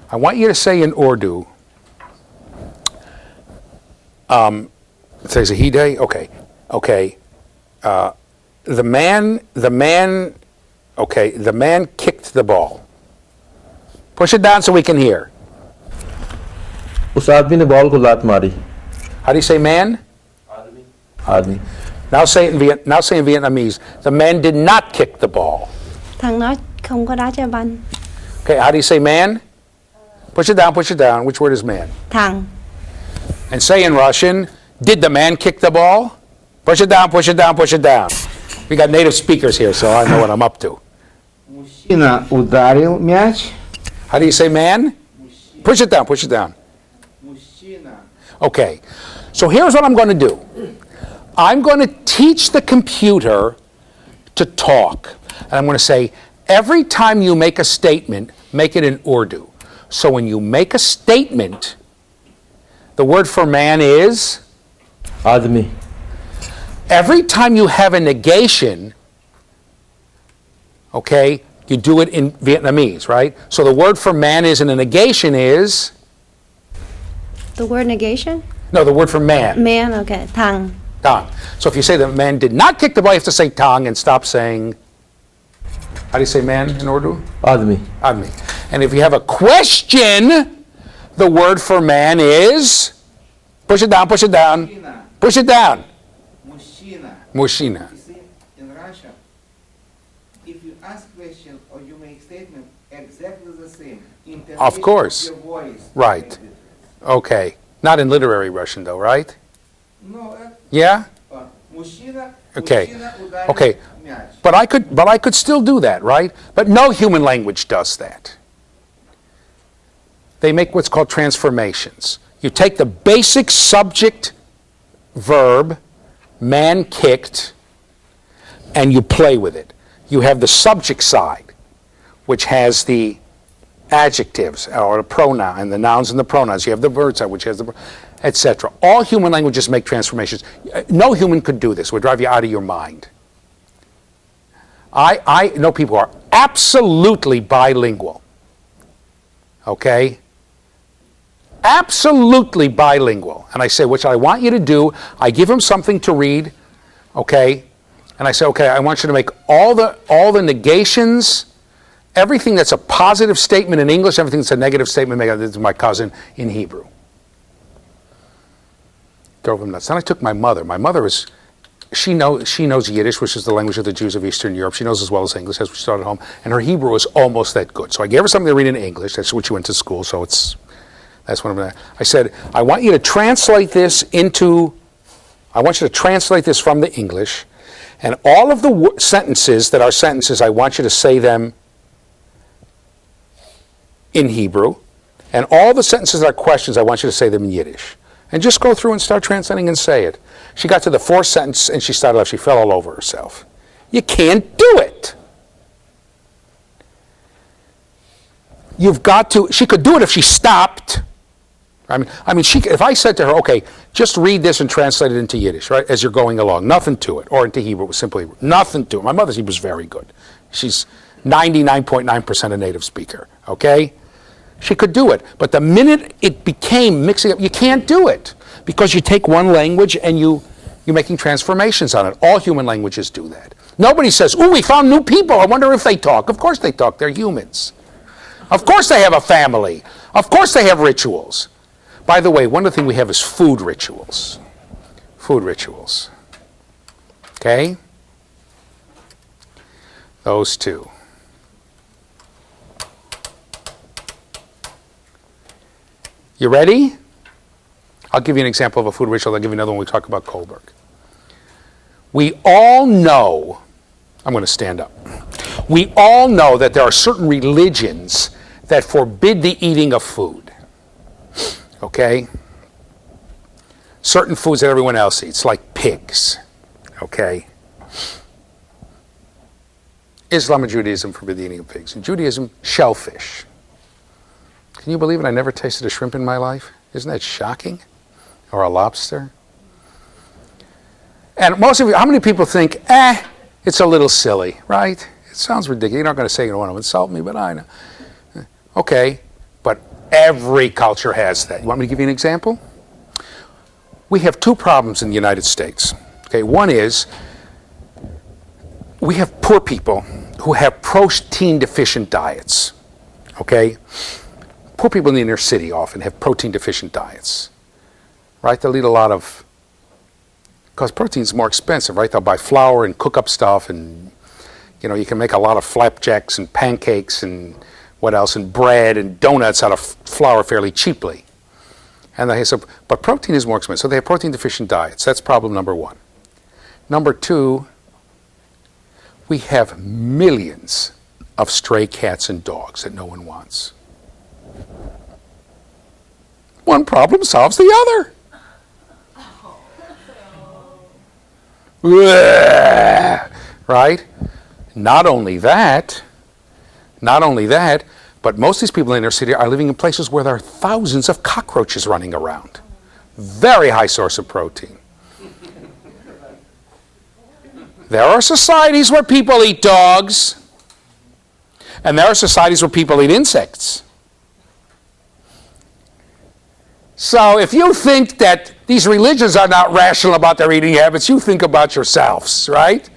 I want you to say in Urdu, it says a he day? Okay. Okay. The man kicked the ball. Push it down so we can hear. उस आदमी ने ball को लात मारी. How do you say man? आदमी. Now say it in Vietnamese. The man did not kick the ball. Thằng nó không có đá trái banh. Okay, how do you say man? Push it down, push it down. Which word is man? Thằng. And say in Russian, did the man kick the ball? Push it down, push it down, push it down. We got native speakers here, so I know what I'm up to. Мужчина ударил мяч. How do you say man? Push it down, push it down. Мужчина. Okay, so here's what I'm going to do. I'm going to teach the computer to talk. And I'm going to say, every time you make a statement, make it in Urdu. So when you make a statement, the word for man is? आदमी. Every time you have a negation, okay, you do it in Vietnamese, right? So the word for man is, and a negation is? The word negation? No, the word for man. Man, okay. Thằng. Tang. So if you say the man did not kick the ball, you have to say tang and stop saying, how do you say man in Urdu? आदमी. Admi. And if you have a question, the word for man is? Push it down, push it down. Push it down. Мужчина. Mushina. You see, in Russia, if you ask question or you make statement exactly the same, Of course. your voice Right. makes difference. Okay. Not in literary Russian though, right? No, Yeah? мужчина, Okay. мужчина ударил Okay. мяч. But I could still do that, right? But no human language does that. They make what's called transformations. You take the basic subject verb, man kicked, and you play with it. You have the subject side, which has the adjectives, or a pronoun, and the nouns and the pronouns. You have the verb side, which has the, etc. All human languages make transformations. No human could do this. It would drive you out of your mind. I know people who are absolutely bilingual. Okay? Absolutely bilingual. And I say, what I want you to do, I give them something to read, okay? And I say, okay, I want you to make all the negations, everything that's a positive statement in English, everything that's a negative statement, this is my cousin, in Hebrew. Drove them nuts. Then I took my mother. My mother is, she knows Yiddish, which is the language of the Jews of Eastern Europe. She knows as well as English, as we started at home. And her Hebrew is almost that good. So I gave her something to read in English. That's what she went to school, so that's what I'm going to. I said, I want you to translate this I want you to translate this from the English. And all of the sentences that are sentences, I want you to say them in Hebrew. And all the sentences that are questions, I want you to say them in Yiddish. And just go through and start translating and say it. She got to the fourth sentence and she started off. She fell all over herself. You can't do it. You've got to. She could do it if she stopped. I mean, if I said to her, okay, just read this and translate it into Yiddish, right, as you're going along, nothing to it, or into Hebrew, simply nothing to it. My mother's Hebrew is very good. She's 99.9% a native speaker, okay? She could do it, but the minute it became mixing up, you can't do it because you take one language and you're making transformations on it. All human languages do that. Nobody says, "Ooh, we found new people. I wonder if they talk." Of course they talk. They're humans. Of course they have a family. Of course they have rituals. By the way, one of the things we have is food rituals. Food rituals. Okay? Those two. You ready? I'll give you an example of a food ritual. I'll give you another one when we talk about Kohlberg. We all know, I'm going to stand up. We all know that there are certain religions that forbid the eating of food. Okay? Certain foods that everyone else eats, like pigs. Okay? Islam and Judaism forbid the eating of pigs. In Judaism, shellfish. Can you believe it? I never tasted a shrimp in my life. Isn't that shocking? Or a lobster? And most of you, how many people think, it's a little silly, right? It sounds ridiculous. You're not going to say you don't want to insult me, but I know. Okay, but every culture has that. You want me to give you an example? We have two problems in the United States. Okay, one is we have poor people who have protein deficient diets. Okay? Poor people in the inner city often have protein deficient diets. Right? They'll eat a lot of, because protein's more expensive, right? They'll buy flour and cook up stuff, and you can make a lot of flapjacks and pancakes and what else, and bread and donuts out of flour fairly cheaply. And they say, but protein is more expensive. So they have protein deficient diets. That's problem number one. Number two, we have millions of stray cats and dogs that no one wants. One problem solves the other. Right? Not only that, but most of these people in the inner city are living in places where there are thousands of cockroaches running around. Very high source of protein. There are societies where people eat dogs, and there are societies where people eat insects. So if you think that these religions are not rational about their eating habits, you think about yourselves, right?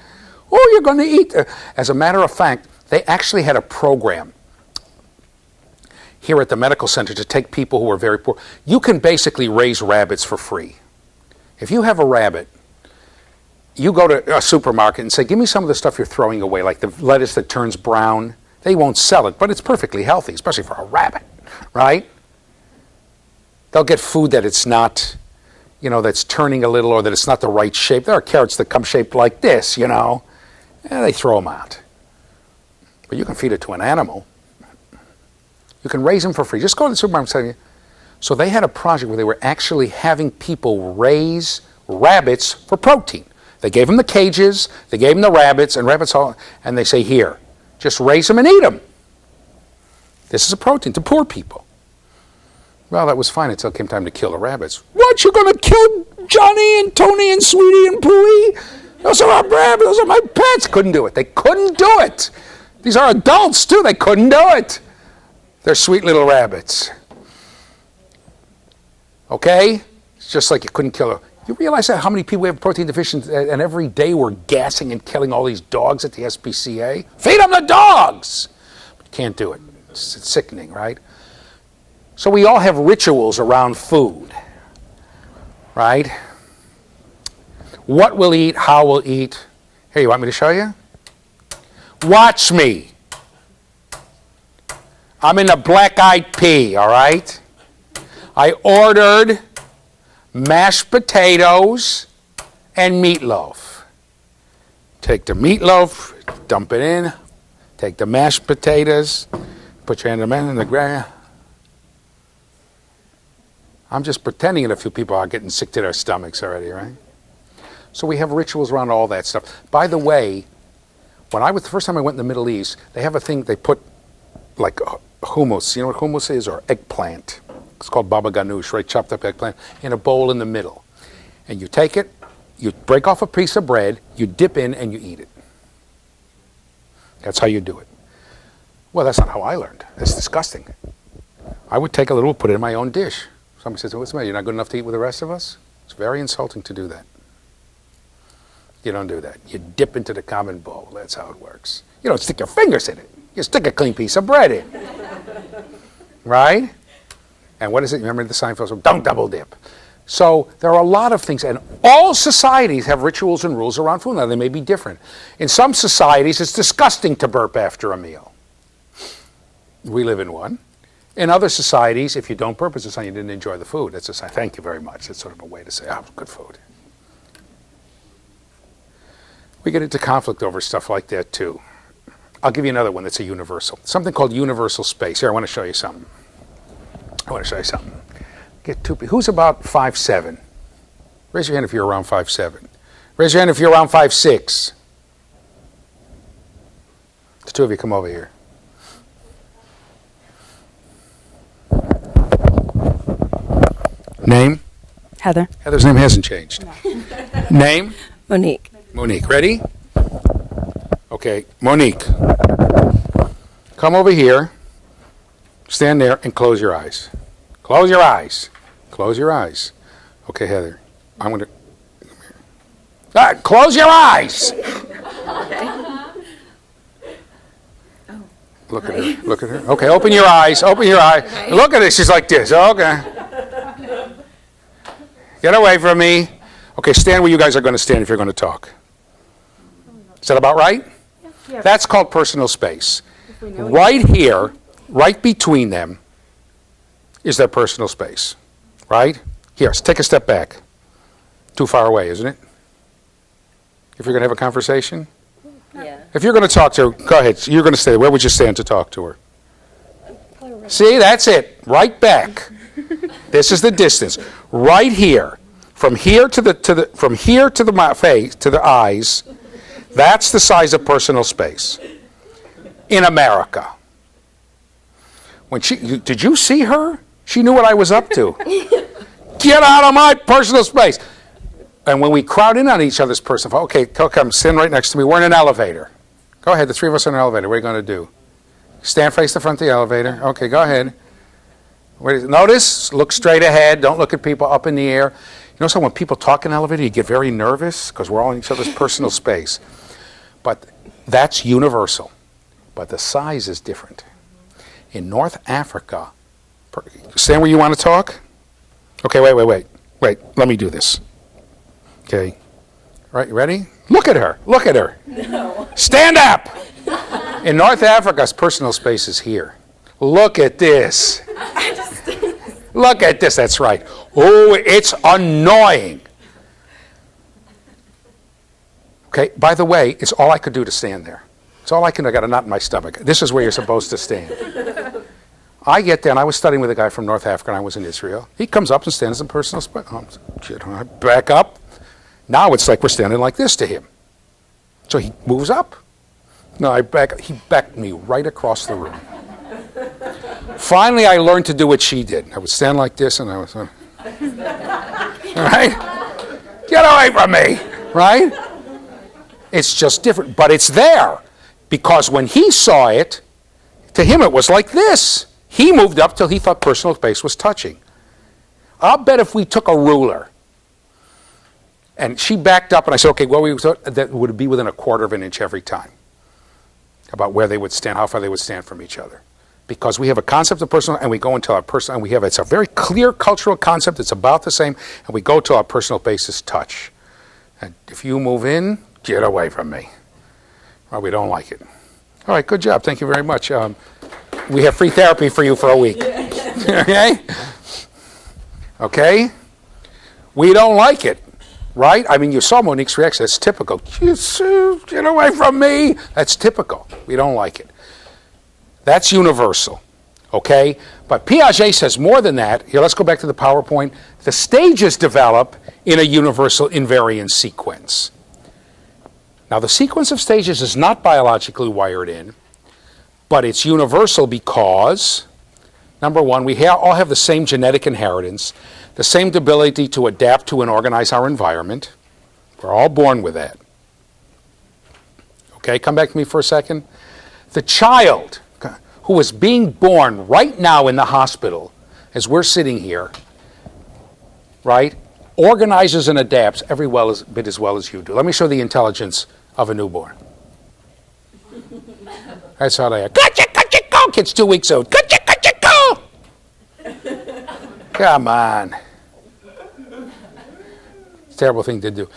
Oh, you're going to eat. As a matter of fact, they actually had a program here at the medical center to take people who are very poor. You can basically raise rabbits for free. If you have a rabbit, you go to a supermarket and say, give me some of the stuff you're throwing away, like the lettuce that turns brown. They won't sell it, but it's perfectly healthy, especially for a rabbit, right? They'll get food that it's not, that's turning a little, or that it's not the right shape. There are carrots that come shaped like this, and they throw them out. But you can feed it to an animal. You can raise them for free. Just go to the supermarket and say, so they had a project where they were actually having people raise rabbits for protein. They gave them the cages, they gave them the rabbits, and they say, here, just raise them and eat them. This is a protein to poor people. Well, that was fine until it came time to kill the rabbits. What, you're going to kill Johnny and Tony and Sweetie and Pooey? Those are our rabbits, those are my pets. Couldn't do it. They couldn't do it. These are adults, too. They couldn't do it. They're sweet little rabbits. Okay? It's just like you couldn't kill her. You realize that how many people have protein deficiency, and every day we're gassing and killing all these dogs at the SPCA? Feed them the dogs! But you can't do it. It's sickening, right? So we all have rituals around food, right? What we'll eat, how we'll eat. Here, you want me to show you? Watch me. I'm in the black-eyed pea, all right? I ordered mashed potatoes and meatloaf. Take the meatloaf, dump it in. Take the mashed potatoes, put your hand in the ground. I'm just pretending that a few people are getting sick to their stomachs already, right? So we have rituals around all that stuff. By the way, the first time I went in the Middle East, they have a thing, they put like hummus. You know what hummus is? Or eggplant. It's called baba ganoush, right? Chopped up eggplant in a bowl in the middle. And you take it, you break off a piece of bread, you dip in, and you eat it. That's how you do it. Well, that's not how I learned. That's disgusting. I would take a little, put it in my own dish. Somebody says, what's the matter? You're not good enough to eat with the rest of us? It's very insulting to do that. You don't do that. You dip into the common bowl. That's how it works. You don't stick your fingers in it. You stick a clean piece of bread in. Right? And what is it? Remember the Seinfeld song? Don't double dip. So there are a lot of things, and all societies have rituals and rules around food. Now, they may be different. In some societies, it's disgusting to burp after a meal. We live in one. In other societies, if you don't burp, it's a sign you didn't enjoy the food. That's a sign, thank you very much. It's sort of a way to say, oh, good food. We get into conflict over stuff like that, too. I'll give you another one that's a universal. Something called universal space. Here, I want to show you something. Get two people. Who's about 5'7"? Raise your hand if you're around 5'7". Raise your hand if you're around 5'6". The two of you come over here. Name? Heather. Heather's name hasn't changed. No. Name? Monique. Monique. Ready? Okay, Monique. Come over here. Stand there and close your eyes. Close your eyes. Close your eyes. Okay, Heather. I'm going to... close your eyes! Look at her. Look at her. Okay, open your eyes. Open your eyes. Okay. Look at her. She's like this. Okay. Get away from me. Okay, stand where you guys are going to stand if you're going to talk. Is that about right? Yeah. That's called personal space. Right here, right between them, is their personal space. Right? Here, take a step back. Too far away, isn't it? If you're going to have a conversation? Yeah. If you're going to talk to her, go ahead. You're going to stay. Where would you stand to talk to her? See, that's it. Right back. This is the distance. Right here. From here to the face, to the eyes, that's the size of personal space. In America. When did you see her? She knew what I was up to. Get out of my personal space. And when we crowd in on each other's personal, okay, come stand right next to me. We're in an elevator. Go ahead, the three of us are in an elevator. What are you going to do? Stand face the front of the elevator. Okay, go ahead. Notice, look straight ahead. Don't look at people up in the air. You know, so when people talk in an elevator, you get very nervous because we're all in each other's personal space. But that's universal. But the size is different. In North Africa, stand where you want to talk. Okay, wait. Let me do this. Okay. Right, you ready? Look at her. Look at her. No. Stand up. In North Africa's personal space is here. Look at this. Look at this. That's right. Oh, it's annoying. Okay, by the way, it's all I could do to stand there. It's all I can do. I got a knot in my stomach. This is where you're supposed to stand. I get there, and I was studying with a guy from North Africa, and I was in Israel. He comes up and stands in personal space. I back up. Now it's like we're standing like this to him. So he moves up. No, he backed me right across the room. Finally, I learned to do what she did. I would stand like this, and I was, all right? Get away from me, right? It's just different, but it's there. Because when he saw it, to him it was like this. He moved up till he thought personal space was touching. I'll bet if we took a ruler, and she backed up, and I said, okay, well, that would be within a quarter of an inch every time about where they would stand, how far they would stand from each other. Because we have a concept of personal, and we go into our personal, and it's a very clear cultural concept, it's about the same, and we go to our personal basis touch. And if you move in, get away from me. Well, we don't like it. All right, good job, thank you very much. We have free therapy for you for a week. Okay? Okay? We don't like it, right? I mean, you saw Monique's reaction, that's typical. Get away from me. That's typical. We don't like it. That's universal, okay? But Piaget says more than that. Here, let's go back to the PowerPoint. The stages develop in a universal invariant sequence. Now, the sequence of stages is not biologically wired in, but it's universal because, number one, we all have the same genetic inheritance, the same ability to adapt to and organize our environment. We're all born with that. Okay, come back to me for a second. The child who is being born right now in the hospital, as we're sitting here, right, organizes and adapts every bit as well as you do. Let me show the intelligence of a newborn. That's how they are. Go! Kid's 2 weeks old. Go! Come on. It's a terrible thing to do.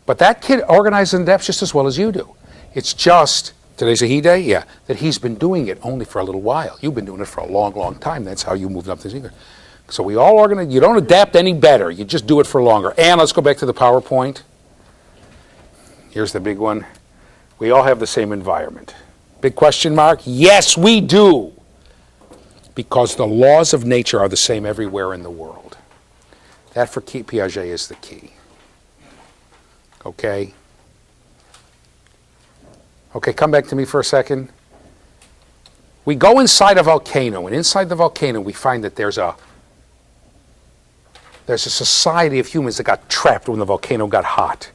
But that kid organizes and adapts just as well as you do. It's just, today's a he day? Yeah. That he's been doing it only for a little while. You've been doing it for a long, long time. That's how you moved up the sequence. So we all organize. You don't adapt any better. You just do it for longer. And let's go back to the PowerPoint. Here's the big one. We all have the same environment. Big question mark? Yes, we do. Because the laws of nature are the same everywhere in the world. That for Piaget is the key. Okay? Okay, come back to me for a second. We go inside a volcano, and inside the volcano we find that there's a society of humans that got trapped when the volcano got hot.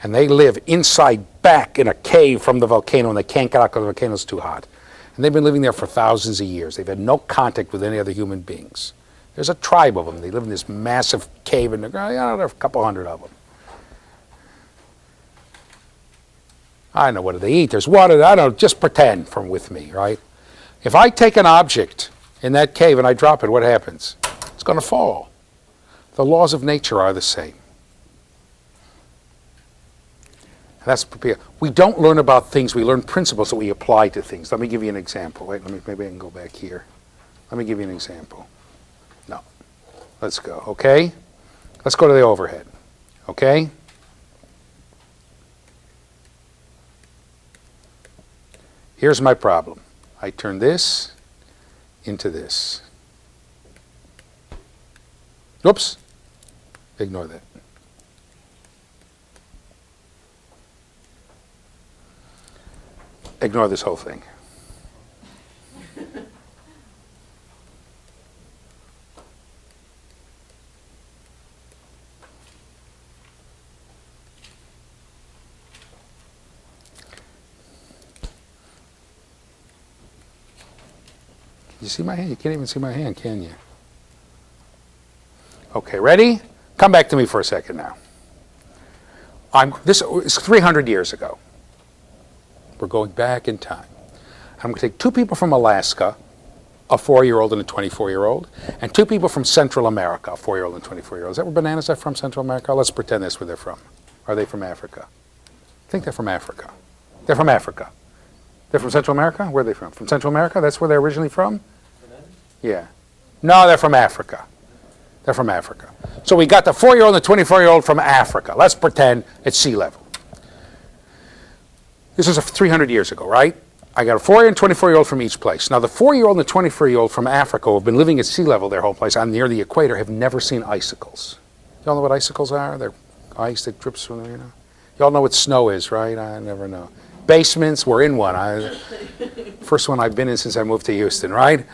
And they live inside back in a cave from the volcano, and they can't get out because the volcano's too hot. And they've been living there for thousands of years. They've had no contact with any other human beings. There's a tribe of them. They live in this massive cave in the ground. There are a couple hundred of them. I know, what do they eat? There's water. I don't know, just pretend with me, right? If I take an object in that cave and I drop it, what happens? It's going to fall. The laws of nature are the same. We don't learn about things, we learn principles that we apply to things. Let me give you an example. Wait, maybe I can go back here. Let me give you an example. No. Let's go, okay? Let's go to the overhead, okay? Here's my problem. I turn this into this. Oops. Ignore that. Ignore this whole thing. You see my hand? You can't even see my hand, can you? Okay, ready? Come back to me for a second now. This is 300 years ago. We're going back in time. I'm going to take two people from Alaska, a 4-year-old and a 24-year-old, and two people from Central America, a 4-year-old and a 24-year-old. Is that where bananas are from, Central America? Let's pretend that's where they're from. Are they from Africa? I think they're from Africa. They're from Africa. They're from Central America? Where are they from? From Central America? That's where they're originally from? Yeah. No, they're from Africa. They're from Africa. So we got the 4-year-old and the 24-year-old from Africa. Let's pretend it's sea level. This is 300 years ago, right? I got a 4-year and 24-year-old from each place. Now, the 4-year-old and the 24-year-old from Africa who have been living at sea level their whole place, on near the equator, have never seen icicles. Y'all know what icicles are? They're ice that drips from them, you know? Y'all know what snow is, right? I never know. Basements, we're in one. First one I've been in since I moved to Houston, right?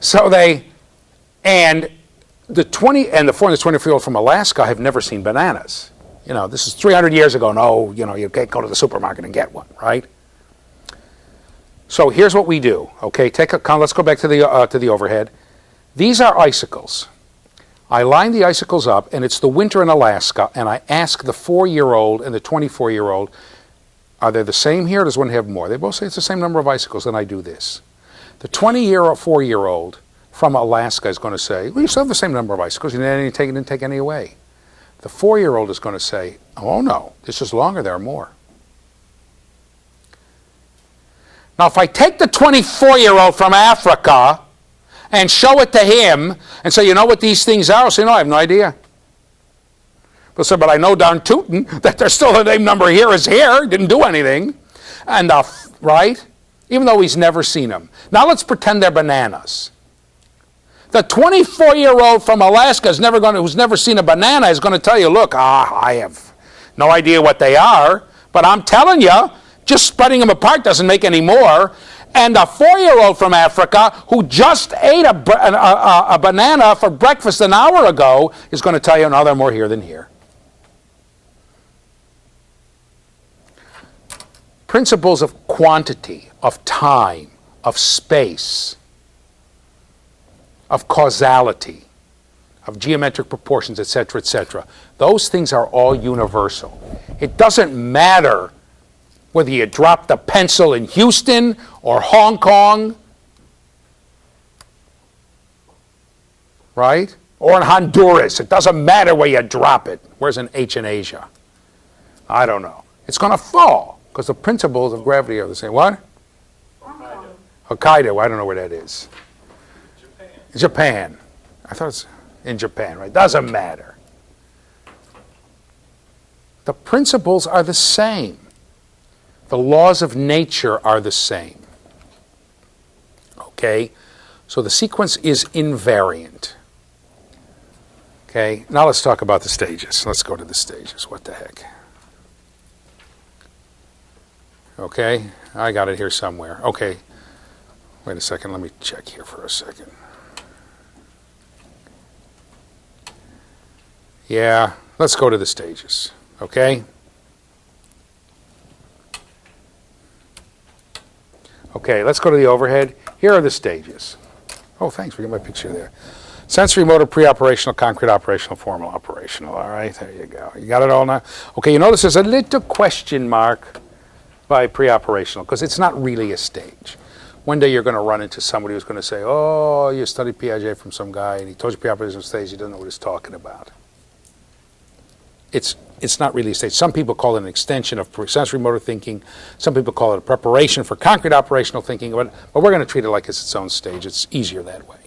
So and the 4 and the 24-year-old from Alaska have never seen bananas. You know, this is 300 years ago. No, you know, you can't go to the supermarket and get one, right? So here's what we do. Okay, let's go back to the overhead. These are icicles. I line the icicles up, and it's the winter in Alaska, and I ask the 4-year-old and the 24-year-old, are they the same here, or does one have more? They both say it's the same number of icicles, and I do this. The 4-year-old from Alaska is going to say, well, you still have the same number of icicles, you didn't take any away. The 4-year-old is going to say, oh no, this is longer, there are more. Now if I take the 24-year-old from Africa and show it to him and say, you know what these things are? He'll say, no, I have no idea. He'll say, but I know darn tootin' that there's still the same number here as here. Didn't do anything. And, right? Even though he's never seen them. Now let's pretend they're bananas. The 24-year-old from Alaska who's never seen a banana is going to tell you, look, I have no idea what they are, but I'm telling you, just spreading them apart doesn't make any more. And a 4-year-old from Africa who just ate a banana for breakfast an hour ago is going to tell you, no, there are more here than here. Principles of quantity, of time, of space, of causality, of geometric proportions, etc., etc. Those things are all universal. It doesn't matter whether you dropped a pencil in Houston or Hong Kong, right? Or in Honduras. It doesn't matter where you drop it. Where's an H in Asia? I don't know. It's going to fall because the principles of gravity are the same. What? Hokkaido. I don't know where that is. Japan. I thought it's in Japan, right? Doesn't matter. The principles are the same. The laws of nature are the same. Okay? So the sequence is invariant. Okay? Now let's talk about the stages. Let's go to the stages. What the heck? Okay? I got it here somewhere. Okay. Wait a second. Let me check here for a second. Yeah, let's go to the stages, okay? Okay, let's go to the overhead. Here are the stages. Oh, thanks for getting my picture there. Sensory, motor, pre-operational, concrete, operational, formal, operational. All right, there you go. You got it all now? Okay, you notice there's a little question mark by pre-operational because it's not really a stage. One day you're going to run into somebody who's going to say, oh, you studied Piaget from some guy and he told you pre-operational stage, you don't know what he's talking about. It's not really a stage. Some people call it an extension of sensory motor thinking. Some people call it a preparation for concrete operational thinking. But we're going to treat it like it's its own stage. It's easier that way.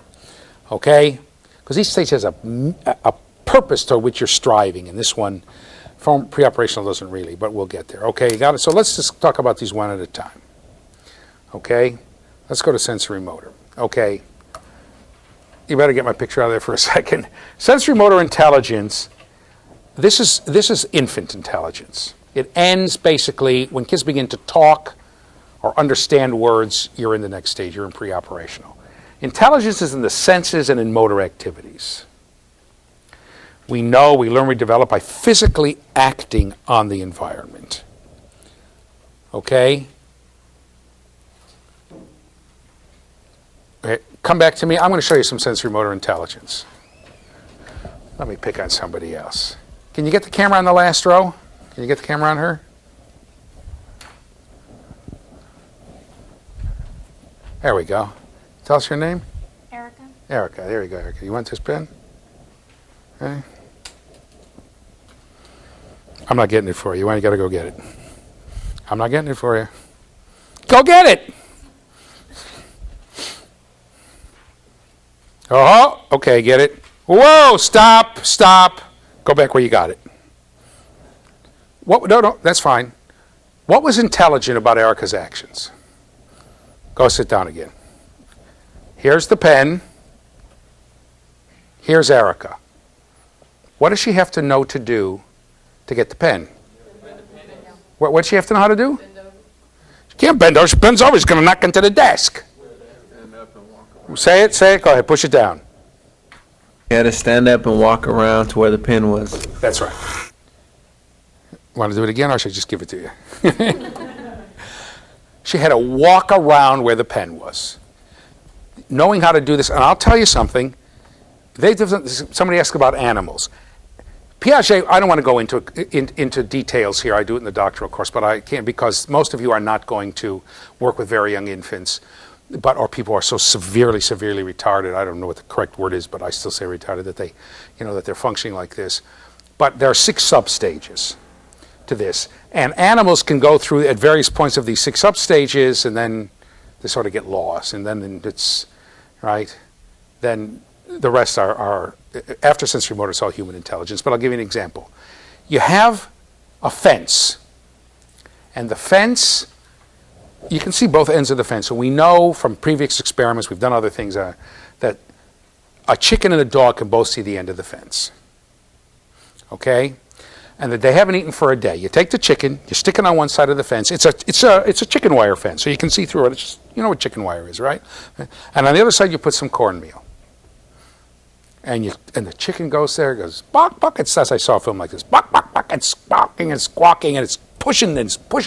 Okay? Because each stage has a purpose to which you're striving. And this one, from pre-operational, doesn't really. But we'll get there. Okay, you got it? So let's just talk about these one at a time. Okay? Let's go to sensory motor. Okay. You better get my picture out of there for a second. Sensory motor intelligence. This is infant intelligence. It ends basically when kids begin to talk or understand words, you're in the next stage, you're in pre-operational. Intelligence is in the senses and in motor activities. We know, we learn, we develop by physically acting on the environment. Okay? Okay, come back to me. I'm going to show you some sensory motor intelligence. Let me pick on somebody else. Can you get the camera on the last row? Can you get the camera on her? There we go. Tell us your name. Erica. Erica. There you go, Erica. You want this pen? Okay. I'm not getting it for you. You got to go get it. I'm not getting it for you. Go get it! Oh, okay, get it. Whoa, stop, stop. Go back where you got it. No, that's fine. What was intelligent about Erica's actions? Go sit down again. Here's the pen. Here's Erica. What does she have to know to do to get the pen? What does she have to know how to do? She can't bend over. She bends over, she's going to knock into the desk. Say it, go ahead, push it down. He had to stand up and walk around to where the pin was. That's right. Want to do it again, or should I just give it to you? She had to walk around where the pen was. Knowing how to do this, and I'll tell you something, somebody asked about animals. Piaget, I don't want to go into details here. I do it in the doctoral course, but I can't because most of you are not going to work with very young infants, or people are so severely retarded. I don't know what the correct word is, but I still say retarded, that that they're functioning like this. But there are 6 substages to this, and animals can go through at various points of these 6 substages, and then they sort of get lost, and then it's right. Then the rest are after sensory motor, it's all human intelligence. But I'll give you an example. You have a fence, and the fence, you can see both ends of the fence. And we know from previous experiments, we've done other things, that a chicken and a dog can both see the end of the fence. Okay? And that they haven't eaten for a day. You take the chicken, you stick it on one side of the fence. It's a chicken wire fence, so you can see through it. It's just, you know what chicken wire is, right? And on the other side, you put some cornmeal. And the chicken goes there, goes, bok, bok. It's as I saw a film like this, bok, bok, bok, and squawking and squawking, and it's pushing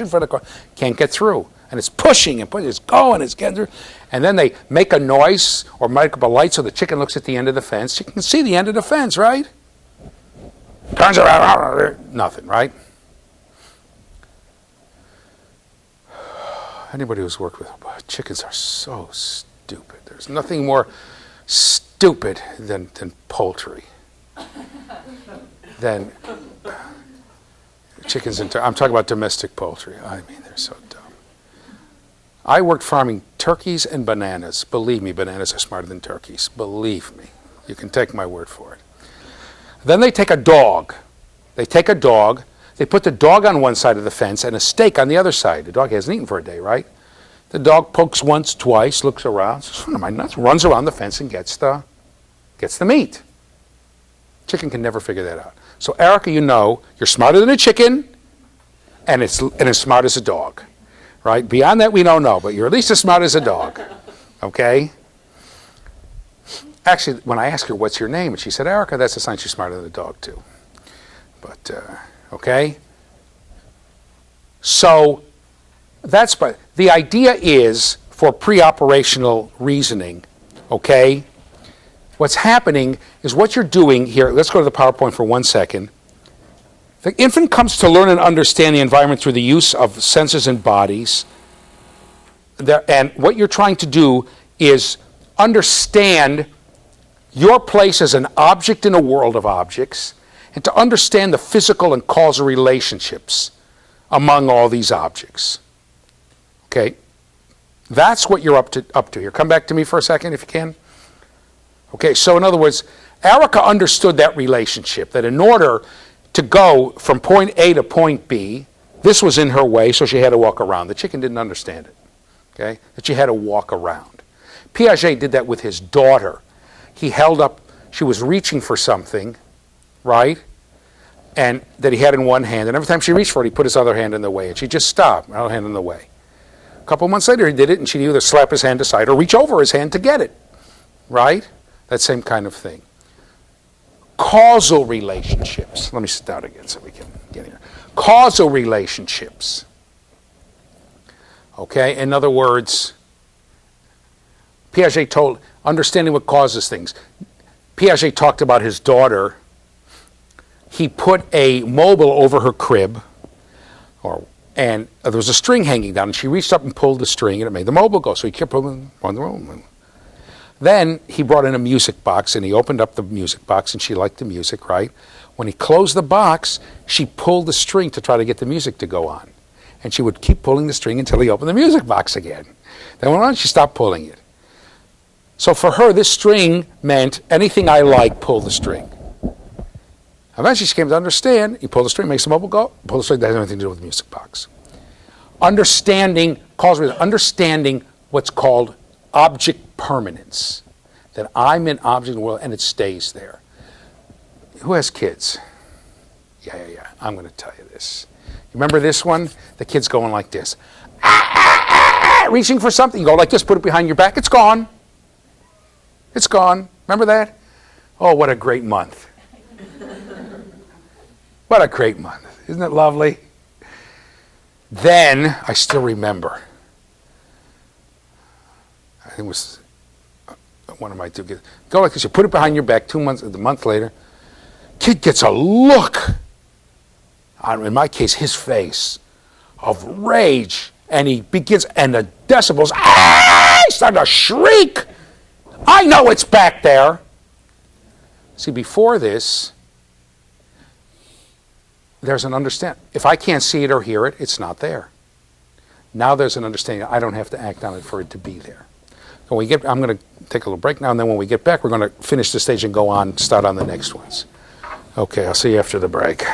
for the corn. Can't get through. And it's pushing and pushing, it's going, it's getting through. And then they make a noise or make up a light so the chicken looks at the end of the fence. You can see the end of the fence, right? Turns around, nothing, right? Anybody who's worked with chickens are so stupid. There's nothing more stupid than poultry. Than chickens and I'm talking about domestic poultry. I mean, they're so dumb. I worked farming turkeys and bananas. Believe me, bananas are smarter than turkeys. Believe me. You can take my word for it. Then they take a dog. They put the dog on one side of the fence and a steak on the other side. The dog hasn't eaten for a day, right? The dog pokes once, twice, looks around, says, what am I nuts? Runs around the fence and gets the meat. Chicken can never figure that out. So Erica, you're smarter than a chicken, and as smart as a dog, right? Beyond that, we don't know, but you're at least as smart as a dog, okay? Actually, when I asked her, what's your name? And she said, Erica, that's a sign she's smarter than a dog, too. But, okay? So, the idea is, for pre-operational reasoning, okay, what's happening is what you're doing here. Let's go to the PowerPoint for 1 second. The infant comes to learn and understand the environment through the use of senses and bodies. And what you're trying to do is understand your place as an object in a world of objects, and to understand the physical and causal relationships among all these objects. Okay? That's what you're up to here. Come back to me for a second if you can. Okay, so in other words, Erica understood that relationship, that in order to go from point A to point B, this was in her way, so she had to walk around. The chicken didn't understand it. Okay? That she had to walk around. Piaget did that with his daughter. He held up, she was reaching for something, right? And that he had in one hand. And every time she reached for it, he put his other hand in the way. And she just stopped, other hand in the way. A couple months later, he did it, and she'd either slap his hand aside or reach over his hand to get it, right? That same kind of thing. Causal relationships. Let me sit down again so we can get here. Causal relationships. Okay? In other words, Piaget told, understanding what causes things. Piaget talked about his daughter. He put a mobile over her crib, and there was a string hanging down, and she reached up and pulled the string, and it made the mobile go. So he kept pulling on the mobile. Then he brought in a music box, and he opened up the music box, and she liked the music, right? When he closed the box, she pulled the string to try to get the music to go on. And she would keep pulling the string until he opened the music box again. Then went on, she stopped pulling it. So for her, this string meant anything I like, pull the string. Eventually she came to understand, you pull the string, makes the mobile go, pull the string, that has anything to do with the music box. Understanding what's called object permanence. That I'm an object in the world and it stays there. Who has kids? Yeah. I'm going to tell you this. You remember this one? The kid's going like this. Reaching for something, you go like this, put it behind your back, it's gone. It's gone. Remember that? Oh, what a great month. What a great month. Isn't it lovely? Then, I still remember, I think it was one of my two kids, go like this, you put it behind your back, a month later, kid gets a look, in my case, his face, of rage, and he begins, and the decibels, he started to shriek. I know it's back there. See, before this, there's an understanding. If I can't see it or hear it, it's not there. Now there's an understanding. I don't have to act on it for it to be there. I'm going to take a little break now, and then when we get back, we're going to finish the stage and go on, start on the next ones. Okay, I'll see you after the break.